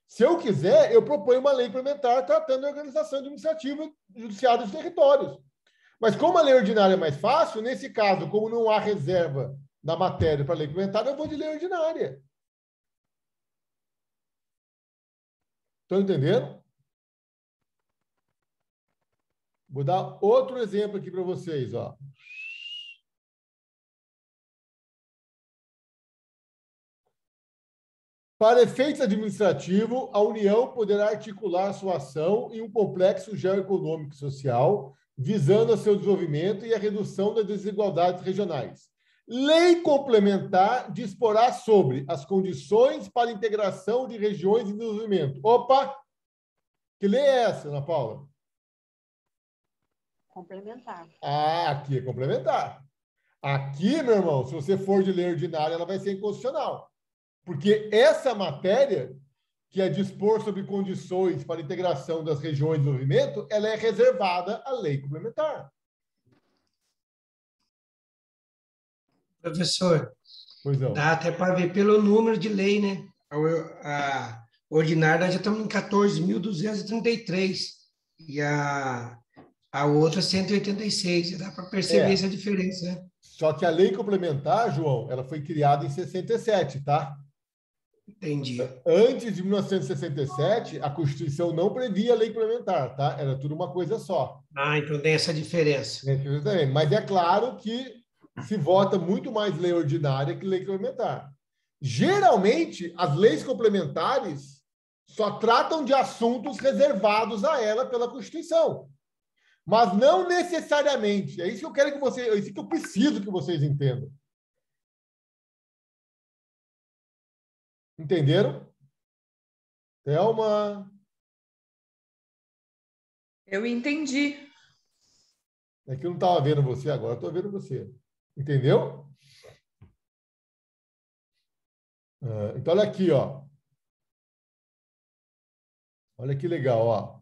[SPEAKER 1] Se eu quiser, eu proponho uma lei complementar tratando da organização administrativa e judiciária dos territórios. Mas como a lei ordinária é mais fácil, nesse caso, como não há reserva na matéria para lei complementar, eu vou de lei ordinária. Estão entendendo? Vou dar outro exemplo aqui para vocês, ó. Para efeitos administrativos, a União poderá articular sua ação em um complexo geoeconômico e social, visando o seu desenvolvimento e a redução das desigualdades regionais. Lei complementar disporá sobre as condições para integração de regiões em desenvolvimento. Opa! Que lei é essa, Ana Paula?
[SPEAKER 6] Complementar.
[SPEAKER 1] Ah, aqui é complementar. Aqui, meu irmão, se você for de lei ordinária, ela vai ser inconstitucional. Porque essa matéria, que é dispor sobre condições para integração das regiões de desenvolvimento, ela é reservada à lei complementar.
[SPEAKER 2] Professor,
[SPEAKER 1] Pois não.
[SPEAKER 2] dá até para ver pelo número de lei, né? A ordinária já estamos em 14.233 e a outra 186. Dá para perceber essa diferença, né?
[SPEAKER 1] Só que a lei complementar, João, ela foi criada em 67, tá?
[SPEAKER 2] Entendi.
[SPEAKER 1] Antes de 1967, a Constituição não previa lei complementar, tá? Era tudo uma coisa só.
[SPEAKER 2] Ah, então tem essa diferença.
[SPEAKER 1] Mas é claro que se vota muito mais lei ordinária que lei complementar. Geralmente, as leis complementares só tratam de assuntos reservados a ela pela Constituição. Mas não necessariamente. É isso que eu quero que vocês, é isso que eu preciso que vocês entendam. Entenderam? Thelma?
[SPEAKER 5] Eu entendi.
[SPEAKER 1] É que eu não estava vendo você agora, estou vendo você. Entendeu? Então, olha aqui, ó. Olha que legal, ó.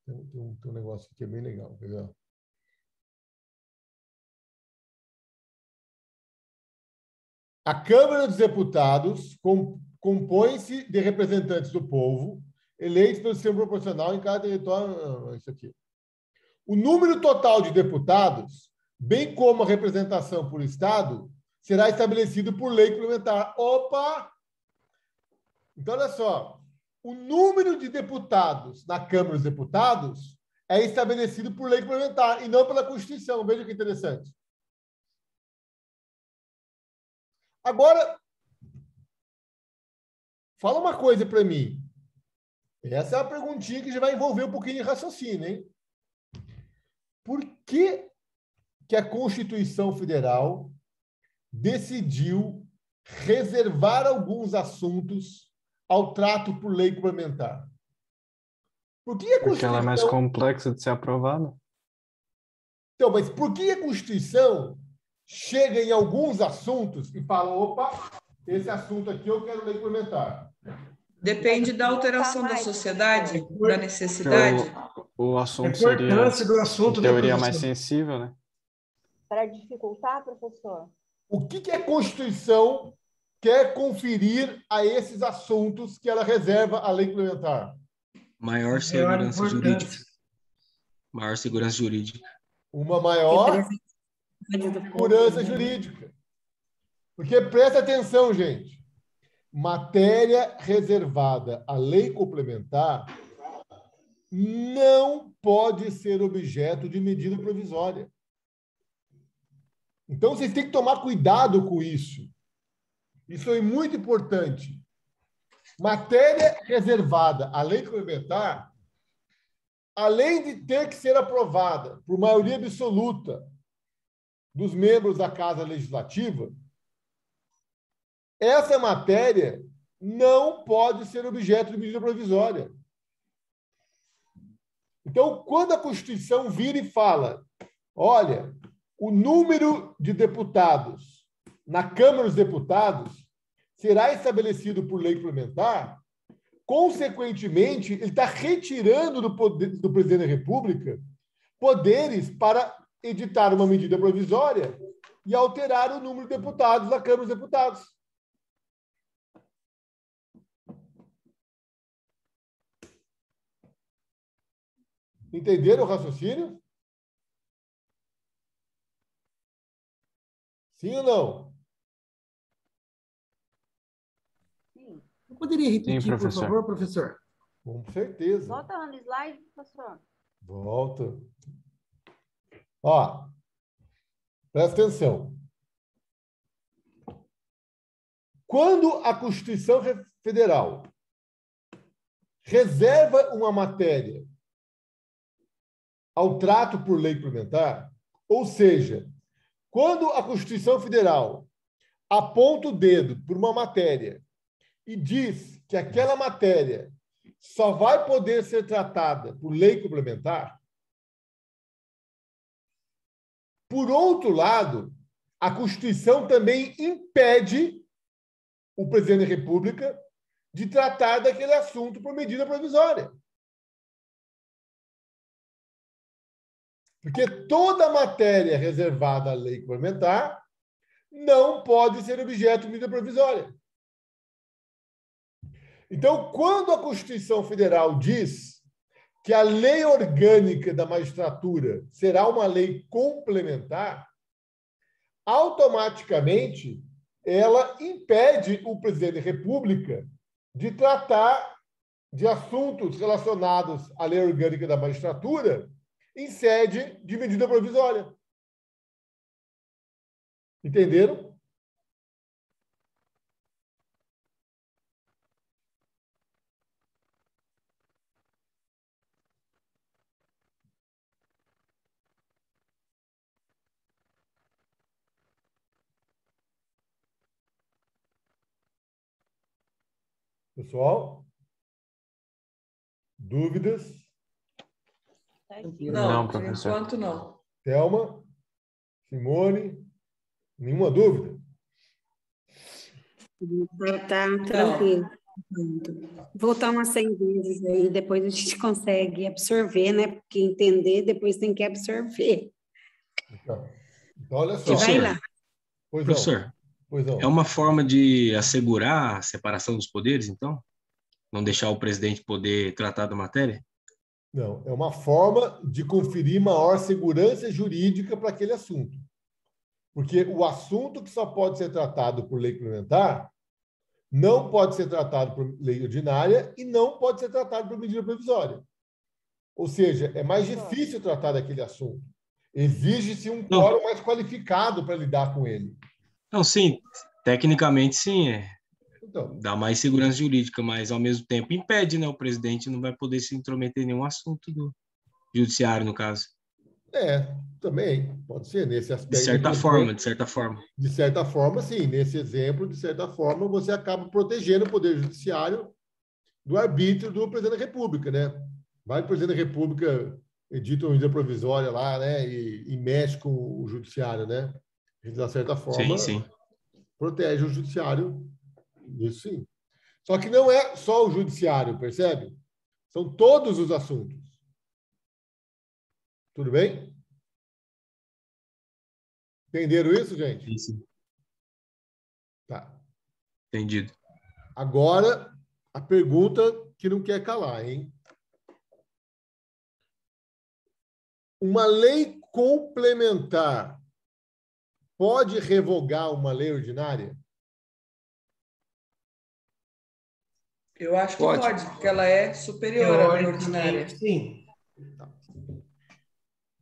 [SPEAKER 1] Tem um negócio aqui que é bem legal, quer ver? A Câmara dos Deputados compõe-se de representantes do povo, eleitos pelo sistema proporcional em cada território. Isso aqui. O número total de deputados, bem como a representação por Estado, será estabelecido por lei complementar. Opa! Então, olha só. O número de deputados na Câmara dos Deputados é estabelecido por lei complementar e não pela Constituição. Veja que interessante. Agora, fala uma coisa para mim. Essa é uma perguntinha que já vai envolver um pouquinho de raciocínio, hein? Por que a Constituição Federal decidiu reservar alguns assuntos ao trato por lei complementar?
[SPEAKER 3] Porque ela é mais complexa de ser aprovada.
[SPEAKER 1] Então, mas por que a Constituição chega em alguns assuntos e fala, opa, esse assunto aqui eu quero lei complementar?
[SPEAKER 5] Depende da alteração da sociedade, da necessidade.
[SPEAKER 3] O assunto seria, em teoria, mais sensível, né?
[SPEAKER 6] Para dificultar, professor?
[SPEAKER 1] O que a Constituição quer conferir a esses assuntos que ela reserva à lei complementar?
[SPEAKER 8] Maior segurança jurídica. Maior segurança jurídica.
[SPEAKER 1] Uma maior segurança jurídica. Porque presta atenção, gente. Matéria reservada à lei complementar não pode ser objeto de medida provisória. Então, vocês têm que tomar cuidado com isso. Isso é muito importante. Matéria reservada à lei complementar, além de ter que ser aprovada por maioria absoluta dos membros da Casa Legislativa, essa matéria não pode ser objeto de medida provisória. Então, quando a Constituição vira e fala, olha, o número de deputados na Câmara dos Deputados será estabelecido por lei complementar, consequentemente, ele está retirando do poder do presidente da República poderes para editar uma medida provisória e alterar o número de deputados da Câmara dos Deputados. Entenderam o raciocínio? Sim ou não?
[SPEAKER 6] Sim.
[SPEAKER 9] Eu poderia repetir,
[SPEAKER 3] Sim,
[SPEAKER 9] por
[SPEAKER 3] professor.
[SPEAKER 9] favor, professor?
[SPEAKER 1] Com certeza.
[SPEAKER 6] Volta lá no slide, professor.
[SPEAKER 1] Volta. Ó, presta atenção. Quando a Constituição Federal reserva uma matéria ao trato por lei complementar, ou seja, quando a Constituição Federal aponta o dedo por uma matéria e diz que aquela matéria só vai poder ser tratada por lei complementar, por outro lado, a Constituição também impede o presidente da República de tratar daquele assunto por medida provisória. Porque toda matéria reservada à lei complementar não pode ser objeto de medida provisória. Então, quando a Constituição Federal diz que a lei orgânica da magistratura será uma lei complementar, automaticamente ela impede o presidente da República de tratar de assuntos relacionados à lei orgânica da magistratura em sede de medida provisória. Entenderam? Pessoal? Dúvidas?
[SPEAKER 5] Não, por
[SPEAKER 3] professor.
[SPEAKER 5] enquanto não.
[SPEAKER 1] Thelma? Simone? Nenhuma dúvida?
[SPEAKER 10] Tá tranquilo. Voltar umas 100 vezes aí, depois a gente consegue absorver, né? Porque entender, depois tem que absorver.
[SPEAKER 1] Então olha só.
[SPEAKER 10] Vai lá.
[SPEAKER 1] Pois
[SPEAKER 8] Professor,
[SPEAKER 1] não.
[SPEAKER 8] é uma forma de assegurar a separação dos poderes, então? Não deixar o presidente poder tratar da matéria?
[SPEAKER 1] Não, é uma forma de conferir maior segurança jurídica para aquele assunto. Porque o assunto que só pode ser tratado por lei complementar não pode ser tratado por lei ordinária e não pode ser tratado por medida provisória. Ou seja, é mais difícil tratar daquele assunto. Exige-se um quórum mais qualificado para lidar com ele.
[SPEAKER 8] Não, sim, tecnicamente sim,
[SPEAKER 1] Então,
[SPEAKER 8] dá mais segurança jurídica, mas ao mesmo tempo impede, né? O presidente não vai poder se intrometer em nenhum assunto do judiciário, no caso.
[SPEAKER 1] Também pode ser nesse aspecto.
[SPEAKER 8] De certa forma.
[SPEAKER 1] De certa forma, sim. Nesse exemplo, de certa forma, você acaba protegendo o Poder Judiciário do arbítrio do presidente da República, né? Vai o presidente da República, edita uma medida provisória lá, né? E mexe com o Judiciário, né? De certa forma,
[SPEAKER 8] sim.
[SPEAKER 1] protege o Judiciário. Isso sim. Só que não é só o Judiciário, percebe? São todos os assuntos. Tudo bem? Entenderam isso, gente?
[SPEAKER 8] Sim.
[SPEAKER 1] Tá.
[SPEAKER 8] Entendido.
[SPEAKER 1] Agora, a pergunta que não quer calar, hein? Uma lei complementar pode revogar uma lei ordinária?
[SPEAKER 5] Eu acho que pode, porque ela é superior à lei ordinária.
[SPEAKER 2] Sim.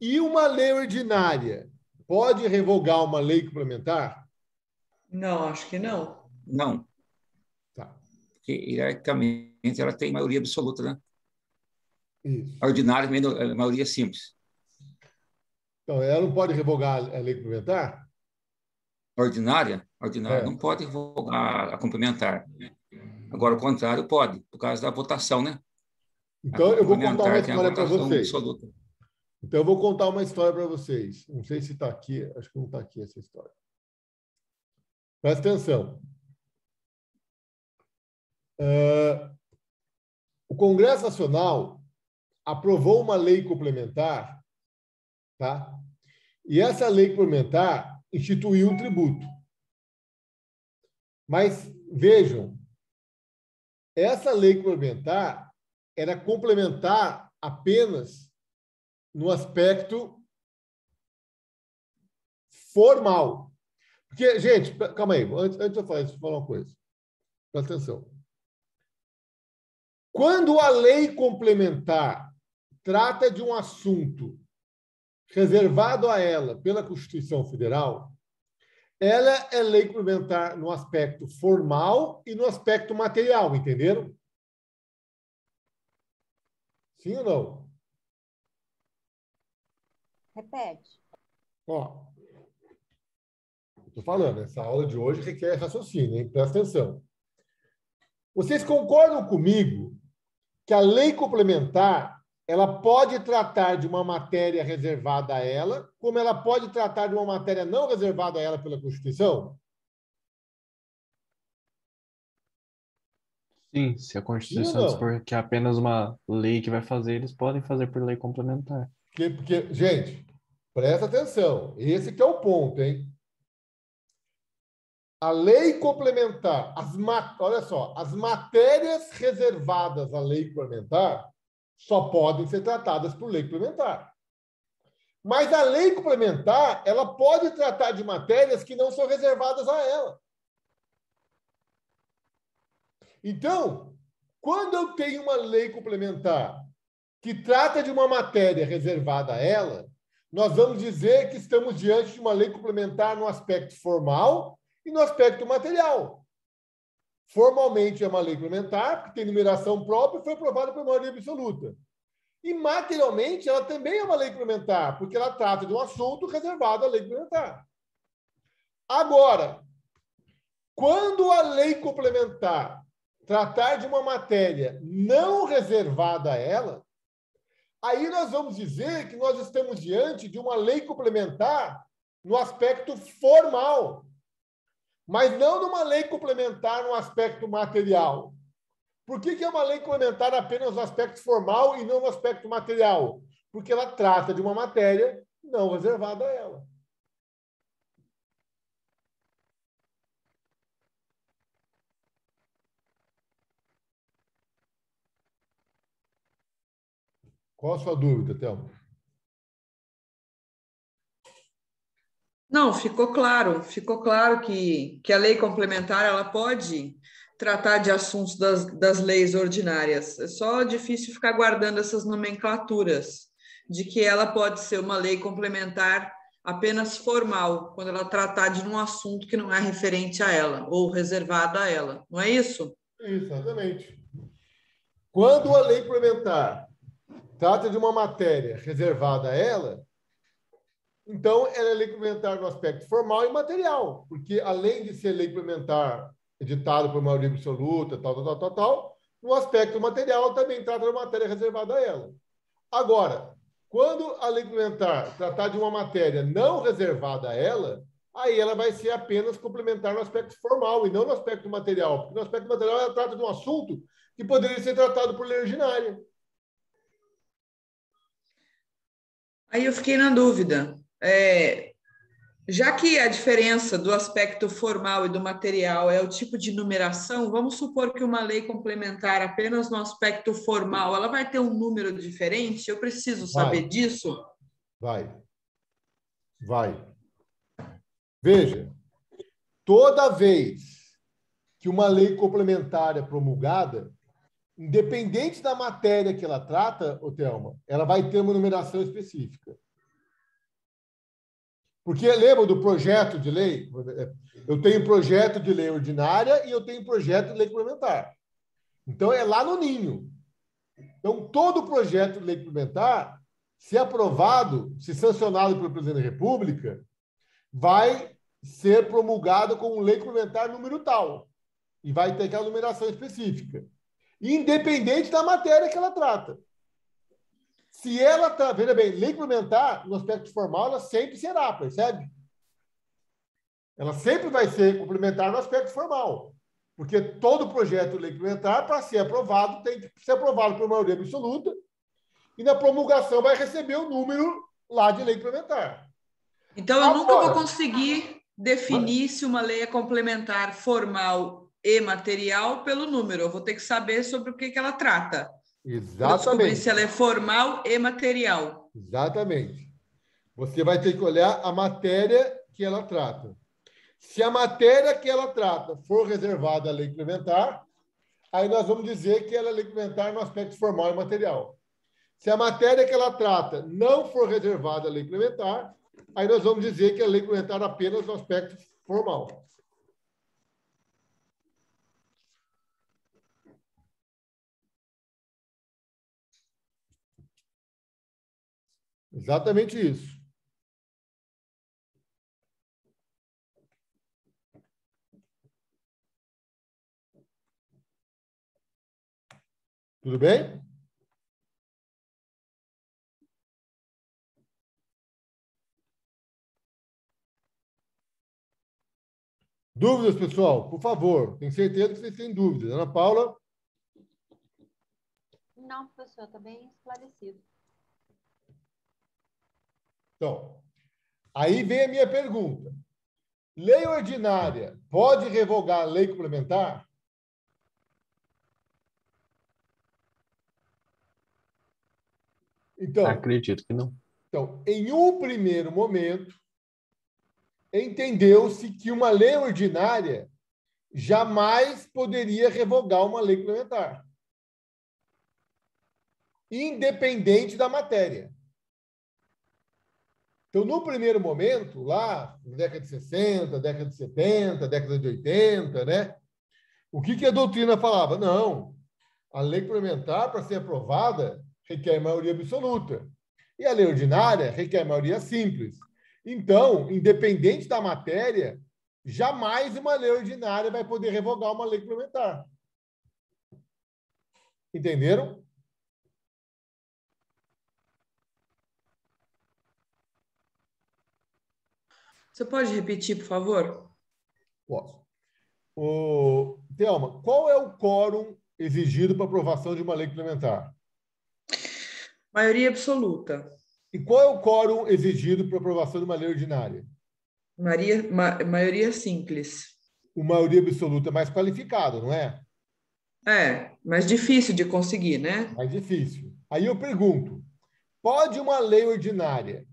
[SPEAKER 1] E uma lei ordinária pode revogar uma lei complementar?
[SPEAKER 5] Não, acho que não.
[SPEAKER 7] Não.
[SPEAKER 1] Tá.
[SPEAKER 7] Porque, hierarquicamente, ela tem maioria absoluta, né?
[SPEAKER 1] Isso.
[SPEAKER 7] A ordinária, a maioria simples.
[SPEAKER 1] Então, ela não pode revogar a lei complementar?
[SPEAKER 7] A ordinária não pode revogar a complementar. Agora, o contrário pode, por causa da votação, né?
[SPEAKER 1] Então, eu vou contar uma
[SPEAKER 7] complementar tem a
[SPEAKER 1] história para
[SPEAKER 7] votação
[SPEAKER 1] vocês.
[SPEAKER 7] absoluta.
[SPEAKER 1] Então, eu vou contar uma história para vocês. Não sei se está aqui, acho que não está aqui essa história. Presta atenção. O Congresso Nacional aprovou uma lei complementar, tá? E essa lei complementar instituiu um tributo. Mas, vejam, essa lei complementar era complementar apenas no aspecto formal. Porque, gente, calma aí, antes de eu falar isso, vou falar uma coisa. Presta atenção. Quando a lei complementar trata de um assunto reservado a ela pela Constituição Federal, ela é lei complementar no aspecto formal e no aspecto material, entenderam? Sim ou não?
[SPEAKER 6] Repete.
[SPEAKER 1] Ó, estou falando, essa aula de hoje requer raciocínio, hein? Presta atenção. Vocês concordam comigo que a lei complementar ela pode tratar de uma matéria reservada a ela, como ela pode tratar de uma matéria não reservada a ela pela Constituição?
[SPEAKER 3] Sim, se a Constituição dispor que é apenas uma lei que vai fazer, eles podem fazer por lei complementar.
[SPEAKER 1] Porque, gente, presta atenção. Esse que é o ponto, hein? A lei complementar, olha só, as matérias reservadas à lei complementar só podem ser tratadas por lei complementar. Mas a lei complementar, ela pode tratar de matérias que não são reservadas a ela. Então, quando eu tenho uma lei complementar que trata de uma matéria reservada a ela, nós vamos dizer que estamos diante de uma lei complementar no aspecto formal e no aspecto material. Formalmente é uma lei complementar, porque tem numeração própria e foi aprovada por maioria absoluta. E materialmente ela também é uma lei complementar, porque ela trata de um assunto reservado à lei complementar. Agora, quando a lei complementar tratar de uma matéria não reservada a ela, aí nós vamos dizer que nós estamos diante de uma lei complementar no aspecto formal, mas não numa lei complementar no aspecto material. Por que é uma lei complementar apenas no aspecto formal e não no aspecto material? Porque ela trata de uma matéria não reservada a ela. Qual a sua dúvida, Thelma?
[SPEAKER 5] Não, ficou claro que a lei complementar ela pode tratar de assuntos das leis ordinárias. É só difícil ficar guardando essas nomenclaturas de que ela pode ser uma lei complementar apenas formal, quando ela tratar de um assunto que não é referente a ela ou reservado a ela. Não é isso?
[SPEAKER 1] Exatamente. Quando a lei complementar trata de uma matéria reservada a ela, então ela é lei complementar no aspecto formal e material, porque além de ser lei complementar editada por maioria absoluta, no aspecto material ela também trata de uma matéria reservada a ela. Agora, quando a lei complementar tratar de uma matéria não reservada a ela, aí ela vai ser apenas complementar no aspecto formal e não no aspecto material, porque no aspecto material ela trata de um assunto que poderia ser tratado por lei ordinária.
[SPEAKER 5] Aí eu fiquei na dúvida. Já que a diferença do aspecto formal e do material é o tipo de numeração, vamos supor que uma lei complementar apenas no aspecto formal, ela vai ter um número diferente? Eu preciso saber disso?
[SPEAKER 1] Vai. Veja, toda vez que uma lei complementar é promulgada, independente da matéria que ela trata, Thelma, ela vai ter uma numeração específica. Porque lembra do projeto de lei? Eu tenho projeto de lei ordinária e eu tenho projeto de lei complementar. Então, é lá no ninho. Então, todo projeto de lei complementar, se aprovado, se sancionado pelo presidente da República, vai ser promulgado com lei complementar número tal. E vai ter aquela numeração específica. independente da matéria que ela trata. Se ela está, veja bem, lei complementar, no aspecto formal, ela sempre será, percebe? Ela sempre vai ser complementar no aspecto formal. Porque todo projeto de lei complementar, para ser aprovado, tem que ser aprovado por maioria absoluta, e na promulgação vai receber o número lá de lei complementar.
[SPEAKER 5] Então, eu nunca vou conseguir definir se uma lei é complementar formal e material pelo número. Eu vou ter que saber sobre o que ela trata. Para descobrir se ela é formal e material.
[SPEAKER 1] Exatamente. Você vai ter que olhar a matéria que ela trata. Se a matéria que ela trata for reservada à lei complementar, aí nós vamos dizer que ela é lei complementar no aspecto formal e material. Se a matéria que ela trata não for reservada à lei complementar, aí nós vamos dizer que é lei complementar apenas no aspecto formal. Exatamente isso. Tudo bem? Dúvidas, pessoal? Por favor. Tenho certeza que vocês têm dúvidas. Ana Paula?
[SPEAKER 6] Não, professor, está bem esclarecido.
[SPEAKER 1] Então, aí vem a minha pergunta. Lei ordinária pode revogar a lei complementar? Então,
[SPEAKER 3] acredito que não.
[SPEAKER 1] Então, em um primeiro momento, entendeu-se que uma lei ordinária jamais poderia revogar uma lei complementar, independente da matéria. Então, no primeiro momento, lá na década de 60, década de 70, década de 80, né? O que a doutrina falava? Não, a lei complementar, para ser aprovada, requer maioria absoluta. E a lei ordinária requer maioria simples. Então, independente da matéria, jamais uma lei ordinária vai poder revogar uma lei complementar. Entenderam?
[SPEAKER 5] Você pode repetir, por favor?
[SPEAKER 1] Posso. Thelma, qual é o quórum exigido para aprovação de uma lei complementar?
[SPEAKER 5] Maioria absoluta.
[SPEAKER 1] E qual é o quórum exigido para aprovação de uma lei ordinária?
[SPEAKER 5] Maioria simples.
[SPEAKER 1] O maioria absoluta é mais qualificado, não é?
[SPEAKER 5] É, mais difícil de conseguir, né?
[SPEAKER 1] Mais difícil. Aí eu pergunto, pode uma lei ordinária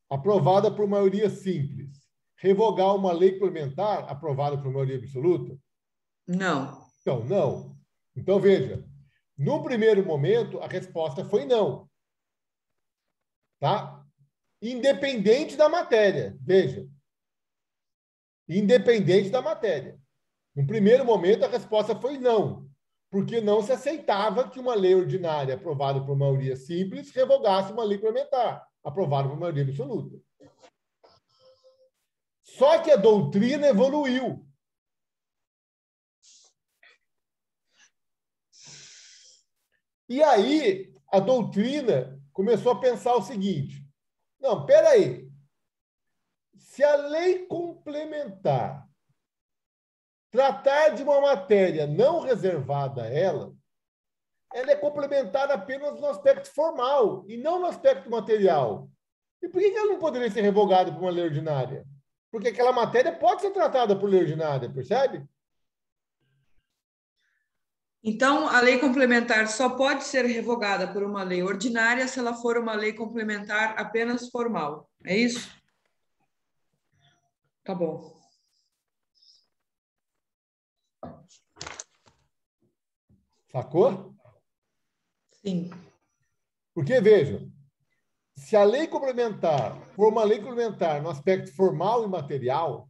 [SPEAKER 1] aprovada por maioria simples revogar uma lei complementar aprovada por maioria absoluta?
[SPEAKER 5] Não.
[SPEAKER 1] Então, não. Então, veja, no primeiro momento, a resposta foi não. Tá? Independente da matéria. Veja. Independente da matéria. No primeiro momento, a resposta foi não, porque não se aceitava que uma lei ordinária aprovada por maioria simples revogasse uma lei complementar, aprovada por maioria absoluta. Só que a doutrina evoluiu. E aí, a doutrina começou a pensar o seguinte: não, espera aí. Se a lei complementar tratar de uma matéria não reservada a ela é complementar apenas no aspecto formal e não no aspecto material. E por que ela não poderia ser revogada por uma lei ordinária? Porque aquela matéria pode ser tratada por lei ordinária, percebe?
[SPEAKER 5] Então, a lei complementar só pode ser revogada por uma lei ordinária se ela for uma lei complementar apenas formal. É isso? Tá bom.
[SPEAKER 1] Sacou?
[SPEAKER 5] Sim.
[SPEAKER 1] Porque, vejam, se a lei complementar for uma lei complementar no aspecto formal e material,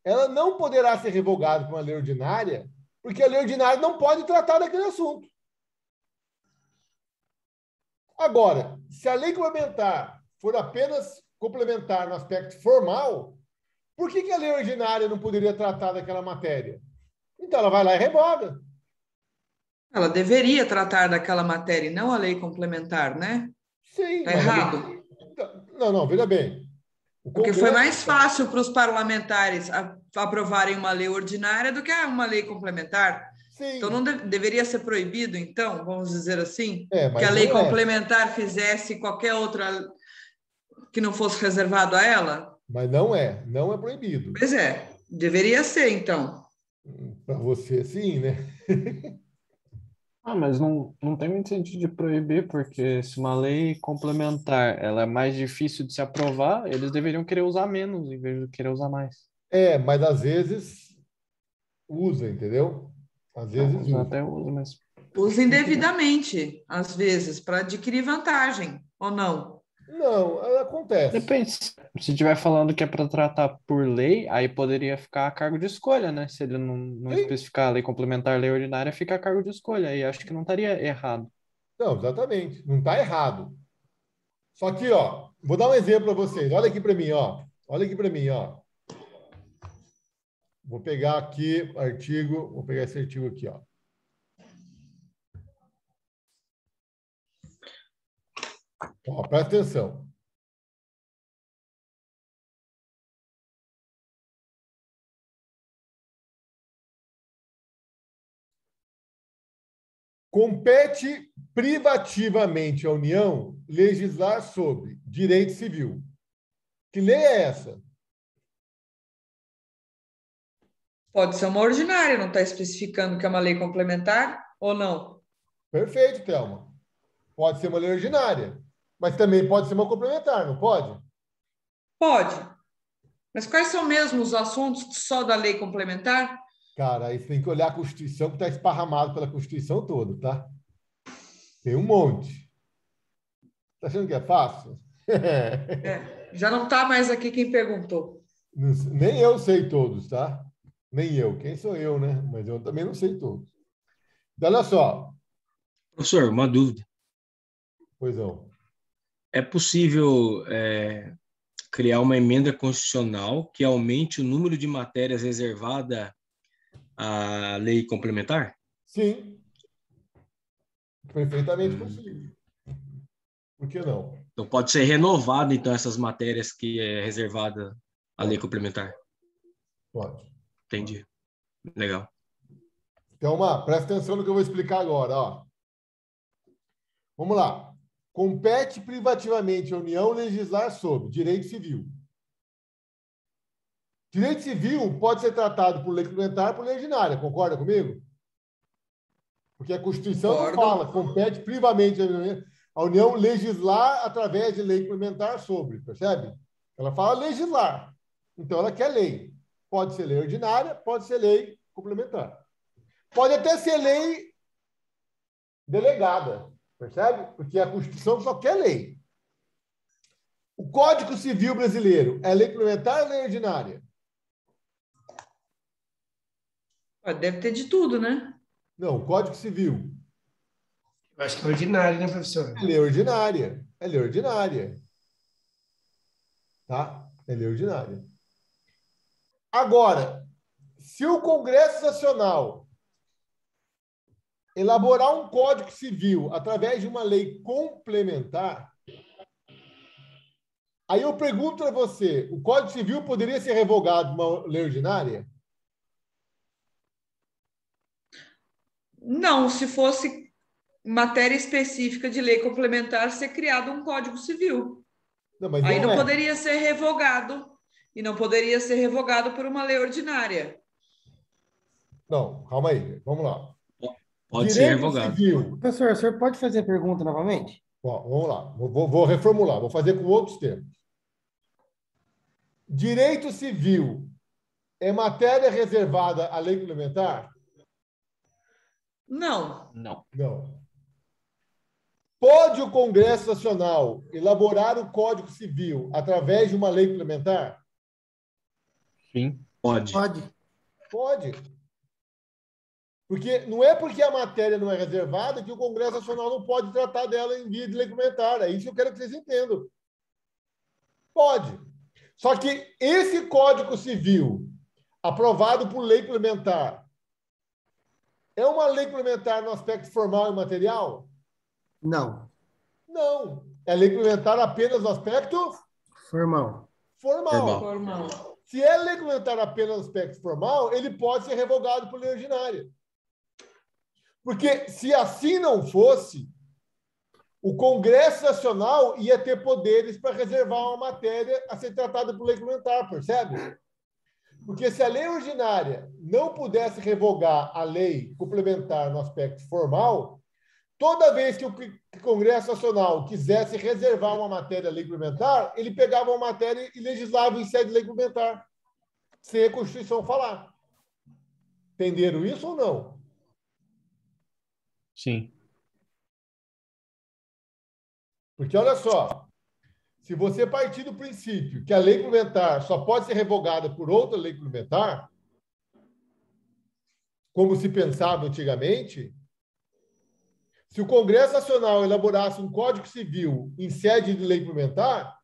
[SPEAKER 1] ela não poderá ser revogada por uma lei ordinária, porque a lei ordinária não pode tratar daquele assunto. Agora, se a lei complementar for apenas complementar no aspecto formal, por que a lei ordinária não poderia tratar daquela matéria? Então, ela vai lá e revoga.
[SPEAKER 5] Ela deveria tratar daquela matéria, e não a lei complementar, né?
[SPEAKER 1] Sim.
[SPEAKER 5] Está errado.
[SPEAKER 1] Não, veja bem.
[SPEAKER 5] Porque foi mais fácil para os parlamentares aprovarem uma lei ordinária do que uma lei complementar.
[SPEAKER 1] Sim.
[SPEAKER 5] Então, não deveria ser proibido, então, vamos dizer assim,
[SPEAKER 1] mas
[SPEAKER 5] que a lei complementar fizesse qualquer outra que não fosse reservado a ela?
[SPEAKER 1] Mas não é proibido.
[SPEAKER 5] Pois é, deveria ser, então.
[SPEAKER 1] Para você, sim, né?
[SPEAKER 3] Mas não tem muito sentido de proibir, porque se uma lei complementar ela é mais difícil de se aprovar, eles deveriam querer usar menos em vez de querer usar mais.
[SPEAKER 1] Mas às vezes usa, entendeu? Às vezes usa.
[SPEAKER 3] Até usa, mas...
[SPEAKER 5] Usa indevidamente, às vezes, para adquirir vantagem, ou não?
[SPEAKER 1] Não, acontece.
[SPEAKER 3] Depende. Se estiver falando que é para tratar por lei, aí poderia ficar a cargo de escolha, né? Se ele não especificar a lei complementar, a lei ordinária, fica a cargo de escolha. Aí acho que não estaria errado.
[SPEAKER 1] Não, exatamente. Não está errado. Só que, vou dar um exemplo para vocês. Olha aqui para mim, Olha aqui para mim, Vou pegar aqui artigo, vou pegar esse artigo aqui, Presta atenção. Compete privativamente à União legislar sobre direito civil. Que lei é essa?
[SPEAKER 5] Pode ser uma ordinária, não está especificando que é uma lei complementar ou não?
[SPEAKER 1] Perfeito, Thelma. Pode ser uma lei ordinária, mas também pode ser uma complementar, não pode?
[SPEAKER 5] Pode. Mas quais são mesmo os assuntos só da lei complementar?
[SPEAKER 1] Cara, aí você tem que olhar a Constituição, que está esparramado pela Constituição toda, tá? Tem um monte. Tá achando que é fácil?
[SPEAKER 5] Já não está mais aqui quem perguntou.
[SPEAKER 1] Nem eu sei todos, tá? Nem eu. Quem sou eu, né? Mas eu também não sei todos. Então, olha só.
[SPEAKER 8] Professor, uma dúvida.
[SPEAKER 1] Pois não.
[SPEAKER 8] É possível criar uma emenda constitucional que aumente o número de matérias reservadas à lei complementar?
[SPEAKER 1] Sim. Perfeitamente possível. Por que não?
[SPEAKER 8] Então pode ser renovado, então, essas matérias que é reservada à lei complementar?
[SPEAKER 1] Pode.
[SPEAKER 8] Entendi. Legal.
[SPEAKER 1] Então, presta atenção no que eu vou explicar agora. Vamos lá. Compete privativamente à União legislar sobre direito civil. Direito civil pode ser tratado por lei complementar ou por lei ordinária. Concorda comigo? Porque a Constituição não fala, compete privativamente à União legislar através de lei complementar sobre, percebe? Ela fala legislar. Então, ela quer lei. Pode ser lei ordinária, pode ser lei complementar. Pode até ser lei delegada, percebe? Porque a Constituição só quer lei. O Código Civil brasileiro é lei complementar ou lei ordinária?
[SPEAKER 5] Deve ter de tudo, né?
[SPEAKER 1] Não, o Código Civil.
[SPEAKER 2] Eu acho que é ordinário, né, professor?
[SPEAKER 1] É lei ordinária. É lei ordinária. Tá? É lei ordinária. Agora, se o Congresso Nacional elaborar um Código Civil através de uma lei complementar, aí eu pergunto a você, o Código Civil poderia ser revogado por uma lei ordinária?
[SPEAKER 5] Não, se fosse matéria específica de lei complementar, ser criado um Código Civil. Aí não poderia ser revogado, e não poderia ser revogado por uma lei ordinária.
[SPEAKER 1] Não, calma aí, vamos lá.
[SPEAKER 8] Pode
[SPEAKER 1] Direito
[SPEAKER 8] ser revogado.
[SPEAKER 1] Civil.
[SPEAKER 9] Professor, o senhor pode fazer a pergunta novamente?
[SPEAKER 1] Vamos lá, vou reformular, vou fazer com outros termos. Direito civil é matéria reservada à lei complementar?
[SPEAKER 5] Não.
[SPEAKER 3] Não.
[SPEAKER 1] Pode o Congresso Nacional elaborar o Código Civil através de uma lei complementar?
[SPEAKER 3] Sim.
[SPEAKER 8] Pode.
[SPEAKER 1] Pode. Porque não é porque a matéria não é reservada que o Congresso Nacional não pode tratar dela em via de lei complementar. É isso que eu quero que vocês entendam. Pode. Só que esse Código Civil, aprovado por lei complementar, É uma lei complementar no aspecto formal e material?
[SPEAKER 9] Não.
[SPEAKER 1] Não. É lei complementar apenas no aspecto
[SPEAKER 9] Formal.
[SPEAKER 1] formal.
[SPEAKER 5] Formal.
[SPEAKER 1] Se é lei complementar apenas no aspecto formal, ele pode ser revogado por lei ordinária. Porque se assim não fosse, o Congresso Nacional ia ter poderes para reservar uma matéria a ser tratada por lei complementar, percebe? Porque se a lei ordinária não pudesse revogar a lei complementar no aspecto formal, toda vez que o Congresso Nacional quisesse reservar uma matéria à lei complementar, ele pegava uma matéria e legislava em sede de lei complementar, sem a Constituição falar. Entenderam isso ou não?
[SPEAKER 3] Sim.
[SPEAKER 1] Porque, olha só, se você partir do princípio que a lei complementar só pode ser revogada por outra lei complementar, como se pensava antigamente, se o Congresso Nacional elaborasse um Código Civil em sede de lei complementar,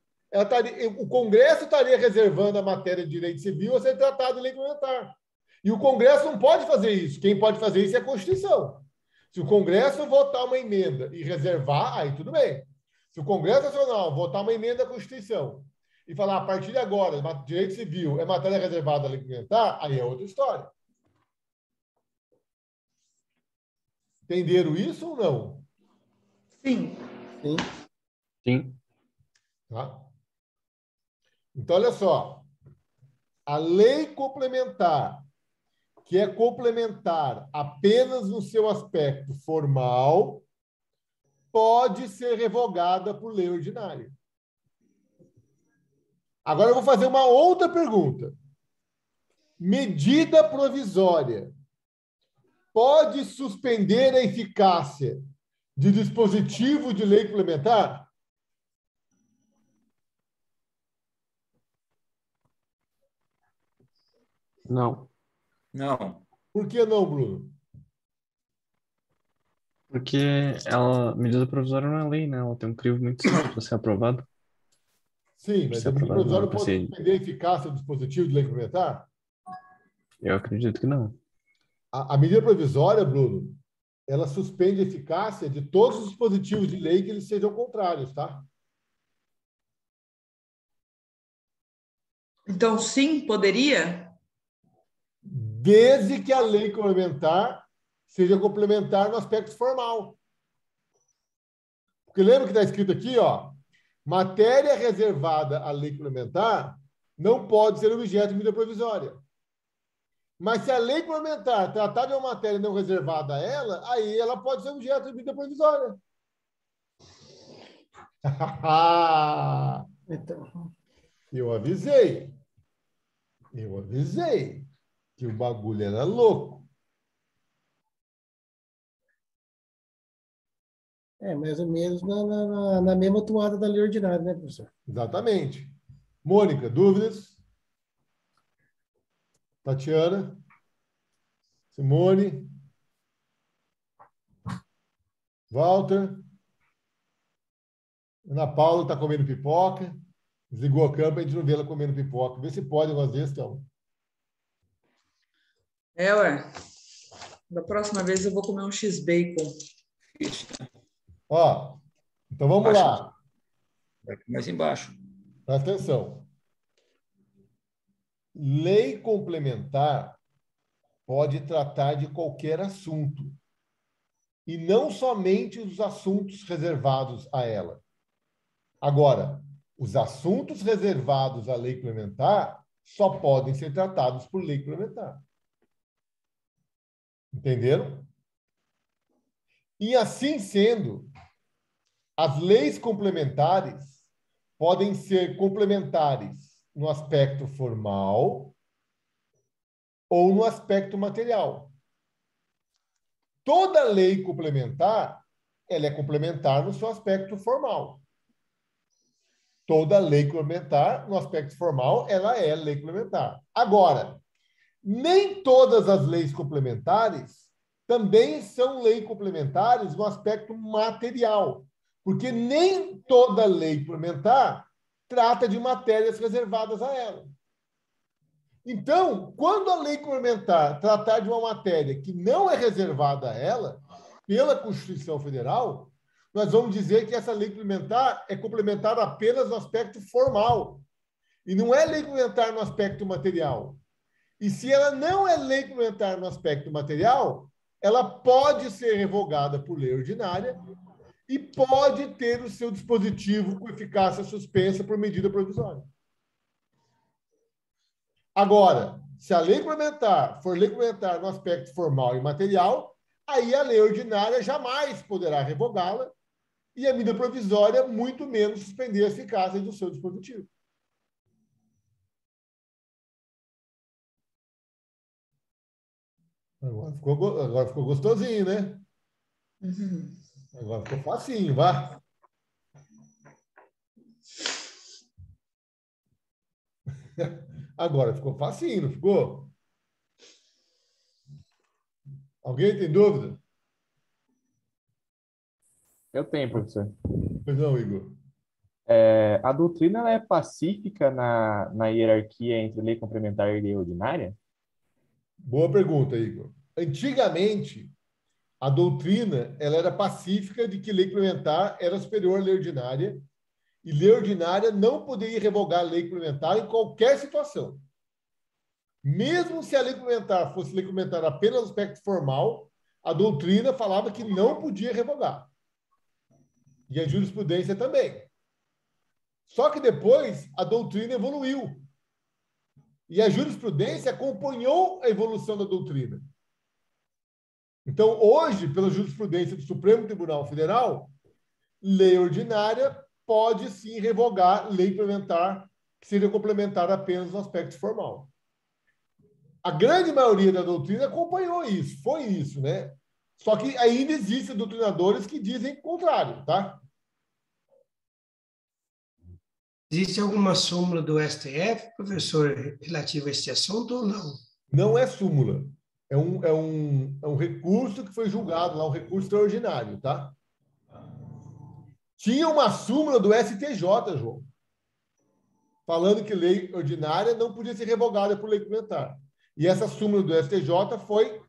[SPEAKER 1] o Congresso estaria reservando a matéria de direito civil a ser tratada em lei complementar. E o Congresso não pode fazer isso. Quem pode fazer isso é a Constituição. Se o Congresso votar uma emenda e reservar, aí tudo bem. Se o Congresso Nacional votar uma emenda à Constituição e falar, a partir de agora, direito civil é matéria reservada à lei complementar, aí é outra história. Entenderam isso ou não?
[SPEAKER 5] Sim.
[SPEAKER 9] Sim.
[SPEAKER 3] Sim.
[SPEAKER 1] Tá? Então, olha só. A lei complementar, que é complementar apenas no seu aspecto formal, pode ser revogada por lei ordinária. Agora eu vou fazer uma outra pergunta. Medida provisória pode suspender a eficácia de dispositivo de lei complementar?
[SPEAKER 3] Não.
[SPEAKER 7] Não.
[SPEAKER 1] Por que não, Bruno?
[SPEAKER 3] Porque medida provisória não é lei, né? Ela tem um crivo muito simples para ser aprovada.
[SPEAKER 1] Sim,
[SPEAKER 3] Para
[SPEAKER 1] mas
[SPEAKER 3] ser
[SPEAKER 1] a medida
[SPEAKER 3] aprovada não,
[SPEAKER 1] provisória
[SPEAKER 3] para
[SPEAKER 1] pode
[SPEAKER 3] ser...
[SPEAKER 1] suspender a eficácia do dispositivo de lei complementar?
[SPEAKER 3] Eu acredito que não.
[SPEAKER 1] A medida provisória, Bruno, ela suspende a eficácia de todos os dispositivos de lei que eles sejam contrários, tá?
[SPEAKER 5] Então, sim, poderia?
[SPEAKER 1] Desde que a lei complementar seja complementar no aspecto formal. Porque lembra que está escrito aqui, ó, matéria reservada à lei complementar não pode ser objeto de medida provisória. Mas se a lei complementar tratar de uma matéria não reservada a ela, aí ela pode ser objeto de medida provisória.
[SPEAKER 9] Então,
[SPEAKER 1] Eu avisei. Eu avisei que o bagulho era louco.
[SPEAKER 9] mais ou menos na mesma toada da lei ordinária, né, professor?
[SPEAKER 1] Exatamente. Mônica, dúvidas? Tatiana? Simone? Walter? Ana Paula está comendo pipoca. Desligou a câmera, a gente não vê ela comendo pipoca. Vê se pode umas vezes, então.
[SPEAKER 5] Ué. Da próxima vez eu vou comer um X-Bacon.
[SPEAKER 1] Ó, então vamos lá.
[SPEAKER 7] Mais embaixo.
[SPEAKER 1] Presta atenção. Lei complementar pode tratar de qualquer assunto. E não somente os assuntos reservados a ela. Agora, os assuntos reservados à lei complementar só podem ser tratados por lei complementar. Entenderam? E assim sendo, as leis complementares podem ser complementares no aspecto formal ou no aspecto material. Toda lei complementar, ela é complementar no seu aspecto formal. Toda lei complementar, no aspecto formal, ela é lei complementar. Agora, nem todas as leis complementares também são leis complementares no aspecto material, porque nem toda lei complementar trata de matérias reservadas a ela. Então, quando a lei complementar tratar de uma matéria que não é reservada a ela, pela Constituição Federal, nós vamos dizer que essa lei complementar é complementar apenas no aspecto formal. E não é lei complementar no aspecto material. E se ela não é lei complementar no aspecto material, ela pode ser revogada por lei ordinária e pode ter o seu dispositivo com eficácia suspensa por medida provisória. Agora, se a lei complementar for lei complementar no aspecto formal e material, aí a lei ordinária jamais poderá revogá-la e a medida provisória muito menos suspender a eficácia do seu dispositivo. Agora ficou gostosinho, né?
[SPEAKER 5] Uhum.
[SPEAKER 1] Agora ficou facinho, vá. Agora ficou facinho, não ficou? Alguém tem dúvida?
[SPEAKER 3] Eu tenho, professor.
[SPEAKER 1] Pois não, Igor.
[SPEAKER 3] A doutrina ela é pacífica na hierarquia entre lei complementar e lei ordinária?
[SPEAKER 1] Boa pergunta, Igor. Antigamente, a doutrina ela era pacífica de que lei complementar era superior à lei ordinária e lei ordinária não poderia revogar a lei complementar em qualquer situação. Mesmo se a lei complementar fosse lei complementar apenas no aspecto formal, a doutrina falava que não podia revogar. E a jurisprudência também. Só que depois a doutrina evoluiu. E a jurisprudência acompanhou a evolução da doutrina. Então, hoje, pela jurisprudência do Supremo Tribunal Federal, lei ordinária pode sim revogar lei complementar, que seria complementar apenas no aspecto formal. A grande maioria da doutrina acompanhou isso, foi isso, né? Só que ainda existem doutrinadores que dizem o contrário, tá?
[SPEAKER 2] Existe alguma súmula do STF, professor, relativa a esse assunto ou não?
[SPEAKER 1] Não é súmula. É um recurso que foi julgado lá, um recurso extraordinário, tá? Tinha uma súmula do STJ, João, falando que lei ordinária não podia ser revogada por lei complementar. E essa súmula do STJ foi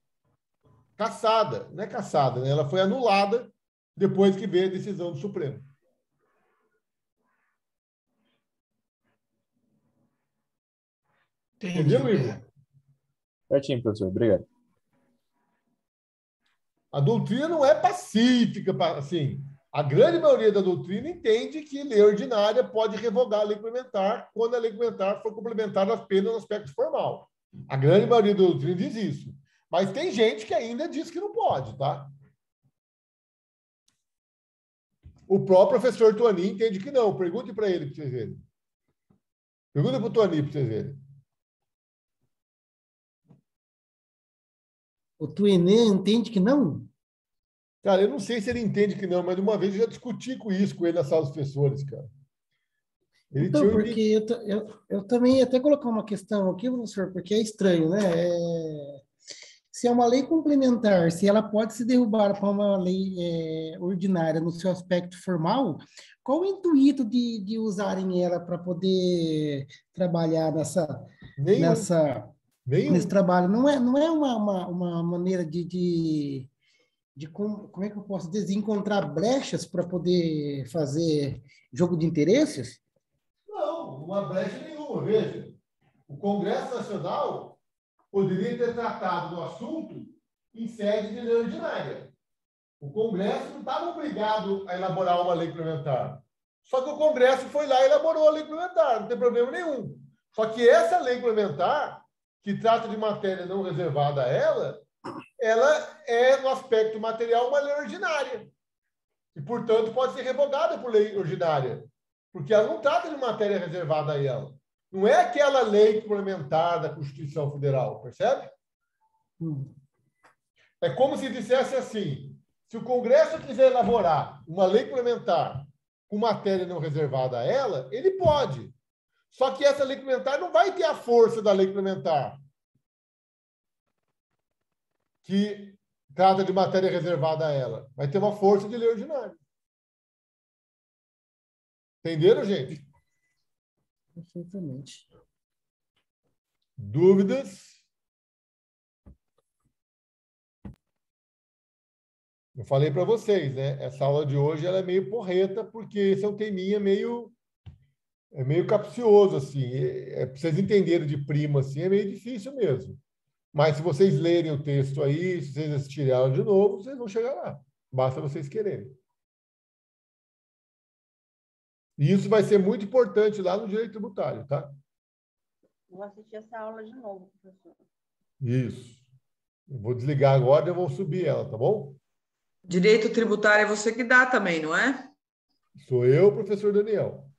[SPEAKER 1] cassada. Não é cassada, né? Ela foi anulada depois que veio a decisão do Supremo. Entendeu, Igor?
[SPEAKER 3] Certinho, professor. Obrigado.
[SPEAKER 1] A doutrina não é pacífica, assim. A grande maioria da doutrina entende que lei ordinária pode revogar a lei complementar quando a lei complementar for complementada apenas no aspecto formal. A grande maioria da doutrina diz isso. Mas tem gente que ainda diz que não pode, tá? O próprio professor Tuani entende que não. Pergunte para ele para vocês verem. Pergunta para o Tuani para vocês verem.
[SPEAKER 9] O Tuenê entende que não?
[SPEAKER 1] Cara, eu não sei se ele entende que não, mas uma vez eu já discuti com isso com ele na sala dos professores, cara. Ele
[SPEAKER 9] Então,
[SPEAKER 1] tinha
[SPEAKER 9] porque eu também ia até colocar uma questão aqui, professor, porque é estranho, né? Se é uma lei complementar, se ela pode se derrubar para uma lei ordinária no seu aspecto formal, qual o intuito de usarem ela para poder trabalhar nesse trabalho? Não é uma maneira de como é que eu posso dizer, encontrar brechas para poder fazer jogo de interesses?
[SPEAKER 1] Não, não há brecha nenhuma. Veja, o Congresso Nacional poderia ter tratado do assunto em sede de lei ordinária. O Congresso não estava obrigado a elaborar uma lei complementar. Só que o Congresso foi lá e elaborou a lei complementar, não tem problema nenhum. Só que essa lei complementar, que trata de matéria não reservada a ela é, no aspecto material, uma lei ordinária. E, portanto, pode ser revogada por lei ordinária, porque ela não trata de matéria reservada a ela. Não é aquela lei complementar da Constituição Federal, percebe? É como se dissesse assim, se o Congresso quiser elaborar uma lei complementar com matéria não reservada a ela, ele pode. Só que essa lei complementar não vai ter a força da lei complementar, que trata de matéria reservada a ela. Vai ter uma força de lei ordinária. Entenderam, gente?
[SPEAKER 9] Perfeitamente.
[SPEAKER 1] Dúvidas? Eu falei para vocês, né? Essa aula de hoje ela é meio porreta, porque esse é um teminha meio capcioso, assim. Para vocês entenderem de prima, assim, é meio difícil mesmo. Mas se vocês lerem o texto aí, se vocês assistirem a aula de novo, vocês vão chegar lá. Basta vocês quererem. E isso vai ser muito importante lá no direito tributário, tá?
[SPEAKER 6] Vou assistir essa aula de novo, professor.
[SPEAKER 1] Isso. Eu vou desligar agora e eu vou subir ela, tá bom?
[SPEAKER 5] Direito tributário é você que dá também, não é?
[SPEAKER 1] Sou eu, professor Daniel.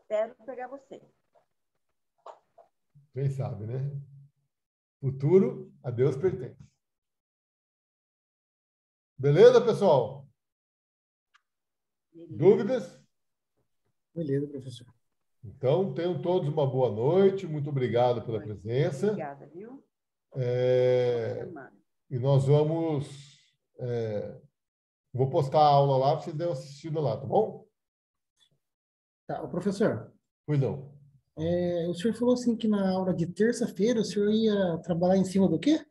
[SPEAKER 6] Espero pegar você.
[SPEAKER 1] Quem sabe, né? Futuro, a Deus pertence. Beleza, pessoal? Dúvidas?
[SPEAKER 9] Beleza, professor.
[SPEAKER 1] Então, tenham todos uma boa noite. Muito obrigado pela presença.
[SPEAKER 6] Obrigada, viu?
[SPEAKER 1] E nós vamos... vou postar a aula lá, vocês devem assistir lá, tá bom?
[SPEAKER 9] Tá, o professor.
[SPEAKER 1] Pois não.
[SPEAKER 9] O senhor falou assim que na aula de terça-feira o senhor ia trabalhar em cima do quê?